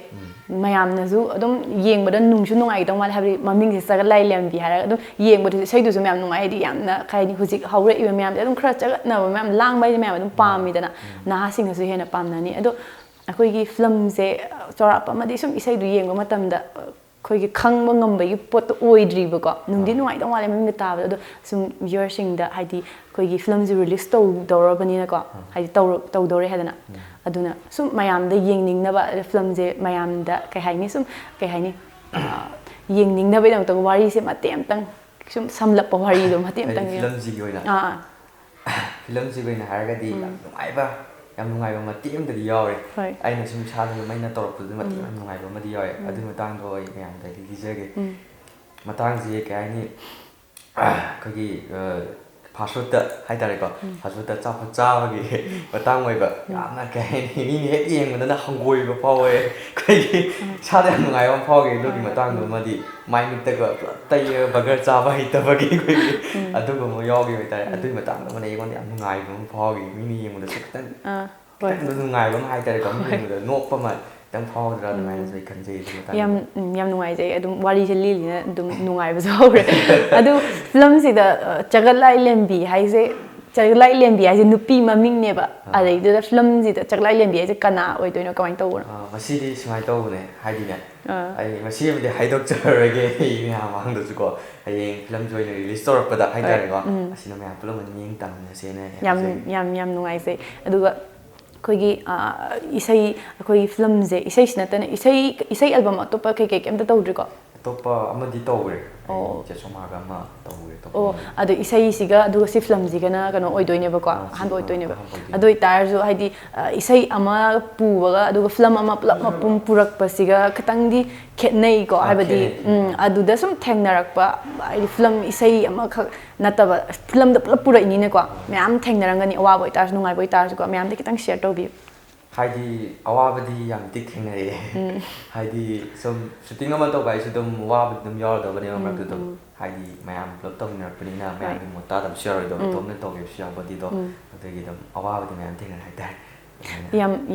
ꯃꯌꯥꯝꯅꯁꯨ ꯑꯗꯨꯝ ꯌꯦꯡꯕꯗ ꯅꯨꯡꯁꯨ ꯅꯨꯡꯉꯥꯏꯒꯗꯧ ꯃꯥꯜꯂꯦ ꯍꯥꯏꯕꯗꯤ ꯃꯃꯤꯡꯁꯦ ꯆꯒꯠꯂꯥꯏꯂꯦꯝꯕꯤ ꯍꯥꯏꯔꯒ ꯑꯗꯨꯝ ꯌꯦꯡꯕꯗꯁꯨ ꯏꯁꯩꯗꯨꯁꯨ ꯃꯌꯥꯝ ꯅꯨꯡꯉꯥꯏ ꯍꯥꯏꯗꯤ ꯌꯥꯝꯅ ꯀꯩ ꯍꯥꯏꯅꯤ ꯍꯧꯖꯤꯛ ꯍꯧꯔꯛꯏꯕ ꯃꯌꯥꯝꯁꯦ ꯑꯗꯨꯝ ꯈꯔ ꯆꯒꯠꯅꯕ ꯃꯌꯥꯝ ꯂꯥꯡꯕ ꯍꯥꯏꯁꯦ ꯃꯌꯥꯝ ꯑꯗꯨꯝ ꯄꯥꯝꯃꯤꯗꯅ ꯅꯍꯥꯁꯤꯡꯅꯁꯨ ꯍꯦꯟꯅ ꯄꯥꯝꯅꯅꯤ ꯑꯗꯣ ꯑꯩꯈꯣꯏꯒꯤ ꯐꯤꯂꯝꯁꯦ ꯆꯥꯎꯔꯥꯛꯄ ꯑꯃꯗꯤ ꯁꯨꯝ ꯏꯁꯩꯗꯨ ꯌꯦꯡꯕ ꯃꯇꯝꯗ ꯑꯩꯈꯣꯏꯒꯤ ꯈꯪꯕ ꯉꯝꯕꯒꯤ ꯄꯣꯠꯇꯣ ꯑꯣꯏꯗ꯭ꯔꯤꯕꯀꯣ ꯅꯨꯡꯗꯤ ꯅꯨꯡꯉꯥꯏꯗꯧ ꯃꯥꯜꯂꯦ ꯃꯃꯤꯡꯒ ꯇꯥꯕꯗ ꯑꯗꯣ ꯁꯨꯝ ꯚ꯭ꯌꯨꯋꯔꯁꯤꯡꯗ ꯍꯥꯏꯗꯤ ꯑꯩꯈꯣꯏꯒꯤ ꯐꯤꯂꯝꯁꯦ ꯔꯤꯂꯤꯁ ꯇꯧꯗꯧꯔꯕꯅꯤꯅꯀꯣ ꯍꯥꯏꯗꯤ ꯇꯧꯗꯧꯔꯦ ꯍꯥꯏꯗꯅ ꯑꯗꯨꯅ ꯁꯨꯝ ꯃꯌꯥꯝꯗ ꯌꯦꯡꯅꯤꯡꯅꯕ ꯐꯤꯂꯝꯁꯦ ꯃꯌꯥꯝꯗ ꯀꯩ ꯍꯥꯏꯅꯤ ꯁꯨꯝ ꯀꯩ ꯍꯥꯏꯅꯤ ꯌꯦꯡꯅꯤꯡꯅꯕꯒꯤꯗꯃꯛꯇ ꯋꯥꯔꯤꯁꯦ ꯃꯇꯦꯛ ꯑꯃꯇꯪ ꯁꯨꯝ ꯁꯝꯂꯞꯄ ꯋꯥꯔꯤꯗꯣ ꯃꯇꯦꯛ ꯑꯃꯇꯪ ꯐꯤꯂꯝꯁꯤꯒꯤ ꯑꯣꯏꯅ ꯍꯥꯏꯔꯒꯗꯤ ꯌꯥꯝ ꯅꯨꯡꯉꯥꯏꯕ ꯃꯇꯦꯛ ꯑꯃꯗꯤ ꯌꯥꯎꯔꯦ ꯑꯩꯅ ꯁꯨꯝ ꯏꯁꯥꯗ ꯑꯩꯅ ꯇꯧꯔꯛꯄꯗꯨ ꯃꯇꯦꯛ ꯌꯥꯝ ꯅꯨꯡꯉꯥꯏꯕ ꯑꯃꯗꯤ ꯌꯥꯎꯋꯦ ꯑꯗꯨꯒꯤ ꯃꯇꯥꯡꯗꯣ ꯑꯩ ꯃꯌꯥꯝꯗ ꯂꯤꯖꯒꯦ ꯃꯇꯥꯡꯁꯦ ꯀꯩ ꯍꯥꯏꯅꯤ ꯑꯩꯈꯣꯏꯒꯤ ꯐꯥꯁ ꯐꯨꯗꯇ ꯍꯥꯏꯇꯥꯔꯦꯀꯣ ꯐꯥꯁ ꯐꯨꯗꯇ ꯑꯆꯥꯄꯣꯠ ꯆꯥꯕꯒꯤ ꯃꯇꯥꯡ ꯑꯣꯏꯕ ꯌꯥꯝꯅ ꯀꯩ ꯍꯥꯏꯅꯤ ꯃꯤꯅ ꯍꯦꯛ ꯌꯦꯡꯕꯗꯅ ꯍꯪꯒꯣꯏꯕ ꯐꯥꯎꯋꯦ ꯑꯩꯈꯣꯏꯒꯤ ꯏꯁꯥꯗ ꯌꯥꯝ ꯅꯨꯡꯉꯥꯏꯕ ꯑꯃ ꯐꯥꯎꯈꯤ ꯑꯗꯨꯒꯤ ꯃꯇꯥꯡꯗꯨꯃꯗꯤ ꯃꯥꯏ ꯃꯤꯠꯇꯒ ꯄꯨꯂꯞ ꯇꯩꯔꯒ ꯕꯔꯒꯔ ꯆꯥꯕ ꯍꯩꯇꯕꯒꯤ ꯑꯩꯈꯣꯏꯒꯤ ꯑꯗꯨꯒꯨꯝꯕ ꯌꯥꯎꯈꯤꯕ ꯍꯥꯏꯇꯥꯔꯦ ꯑꯗꯨꯒꯤ ꯃꯇꯥꯡꯗꯨꯃꯅ ꯑꯩꯉꯣꯟꯗ ꯌꯥꯝ ꯅꯨꯡꯉꯥꯏꯕ ꯑꯃ ꯐꯥꯎꯈꯤ ꯃꯤꯅ ꯌꯦꯡꯕꯗꯁꯨ ꯈꯤꯇꯪ ꯅꯨꯡꯉꯥꯏꯕ ꯑꯃ ꯍꯥꯏꯇꯥꯔꯦꯀꯣ ꯃꯤꯅ ꯌꯦꯡꯕꯗ ꯅꯣꯛꯄ ꯑꯃ ꯈꯤꯇꯪ ꯐꯥꯎꯗ꯭ꯔꯥ ꯑꯗꯨꯃꯥꯏꯅꯁꯨ ꯑꯩ ꯈꯟꯖꯩ ꯑꯗꯨꯒꯤ ꯃꯇꯥꯡꯗ ꯌꯥꯝ ꯅꯨꯡꯉꯥꯏꯖꯩ ꯑꯗꯨꯝ ꯋꯥꯔꯤꯁꯦ ꯂꯤꯅ ꯑꯗꯨꯝ ꯅꯨꯡꯉꯥꯏꯕꯁꯨ ꯍꯧꯔꯦ ꯑꯗꯨ ꯐꯤꯂꯝꯁꯤꯗ ꯆꯒꯠꯂꯥꯏꯂꯦꯝꯕꯤ ꯍꯥꯏꯁꯦ Chaklai Lembi as a Nupi Maming never. Are they the films it Chaklai Lembi as a cana or do you know going to work? Masidi is my tone, hiding it. I must see the high doctor again among the go. I film join a release store, but I got a cinema plum and ying down the scene. Yam, no, I say. Kogi isai koi film je isai snatan isai album atopa ke ke amta tawdri ko atopa amadi tawre je somaga ma tawre to oh adu isai siga adu si film jiga na kano oidoine ba ko han oidoine ba adu itar jo haidi isai ama puwaga adu film ama plap mapum purak pasiga khatang di khetnei ko habadi adu da sum thengnarak ba ai film isai ama khak nataba film da plap purai ni ne ko myam thengnarangani awa boi tar nungai boi tar ko myam de kitang share to bi haidi awabadi yam tik thengnare haidi some shooting ama to bai sudum wab dum yor do bani amra to haidi myam plap tong nar pinina myam di mota dam share do tom ne to ge share body do adegi dum awabadi myam thengna hai tar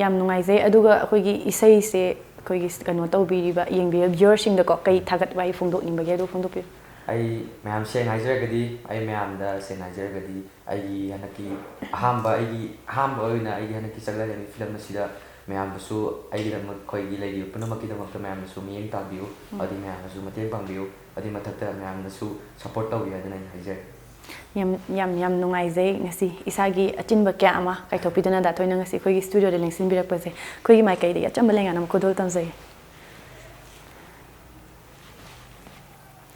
yam nungai je aduga khoi gi isai se khoi gi kano to bi ba yeng bi viewers sing da ko kai thagat bai phongdok ning ba ge do phongdok pi ai मैम से नाइजर गदी ai मैम दा से नाइजर गदी ai हनकी हामबा ai हामबा ओइना ai हनकी चगला गनी फिल्म सिदा मैम बसु ai दम कोइ गी लेगी पुनमकी दम त मैम बसु मियंग ताबियो अदि मैम बसु मते पांबियो अदि मथक मैम बसु सपोर्ट तौबी अदना हाइजर yam nungai je ngasi isagi achinba kya ama kai thopidana da thoina ngasi khoi gi studio de lengsin birak pa je khoi gi mai kai de acham lenga nam kodol tam je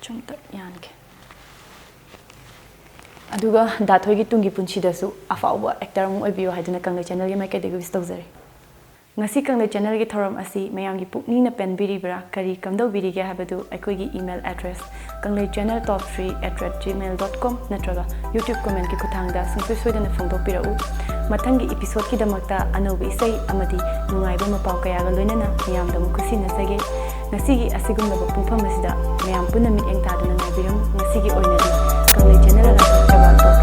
chumta yanke aduga da thoi gi tungi punchi da su afauba actor mu obiyo haiduna Kanglei channel gi mai kai de gi stau jare ngasi Kanglei channel gi thoram asi mayam gi pukni na pen biri bra kari kamdau biri ge habadu aikoi gi email address Kanglei channel top3@gmail.com natraga YouTube comment ki kuthang da sungsui soidana phongdok pirau mathang gi episode ki damakta anobi isai amadi nungai ba mapau kaya ga loinana mayam da mukusi na sage ngasi gi asigum da pungpham asida mayam punna mit eng ta duna na biram ngasi gi oina di Kanglei channel la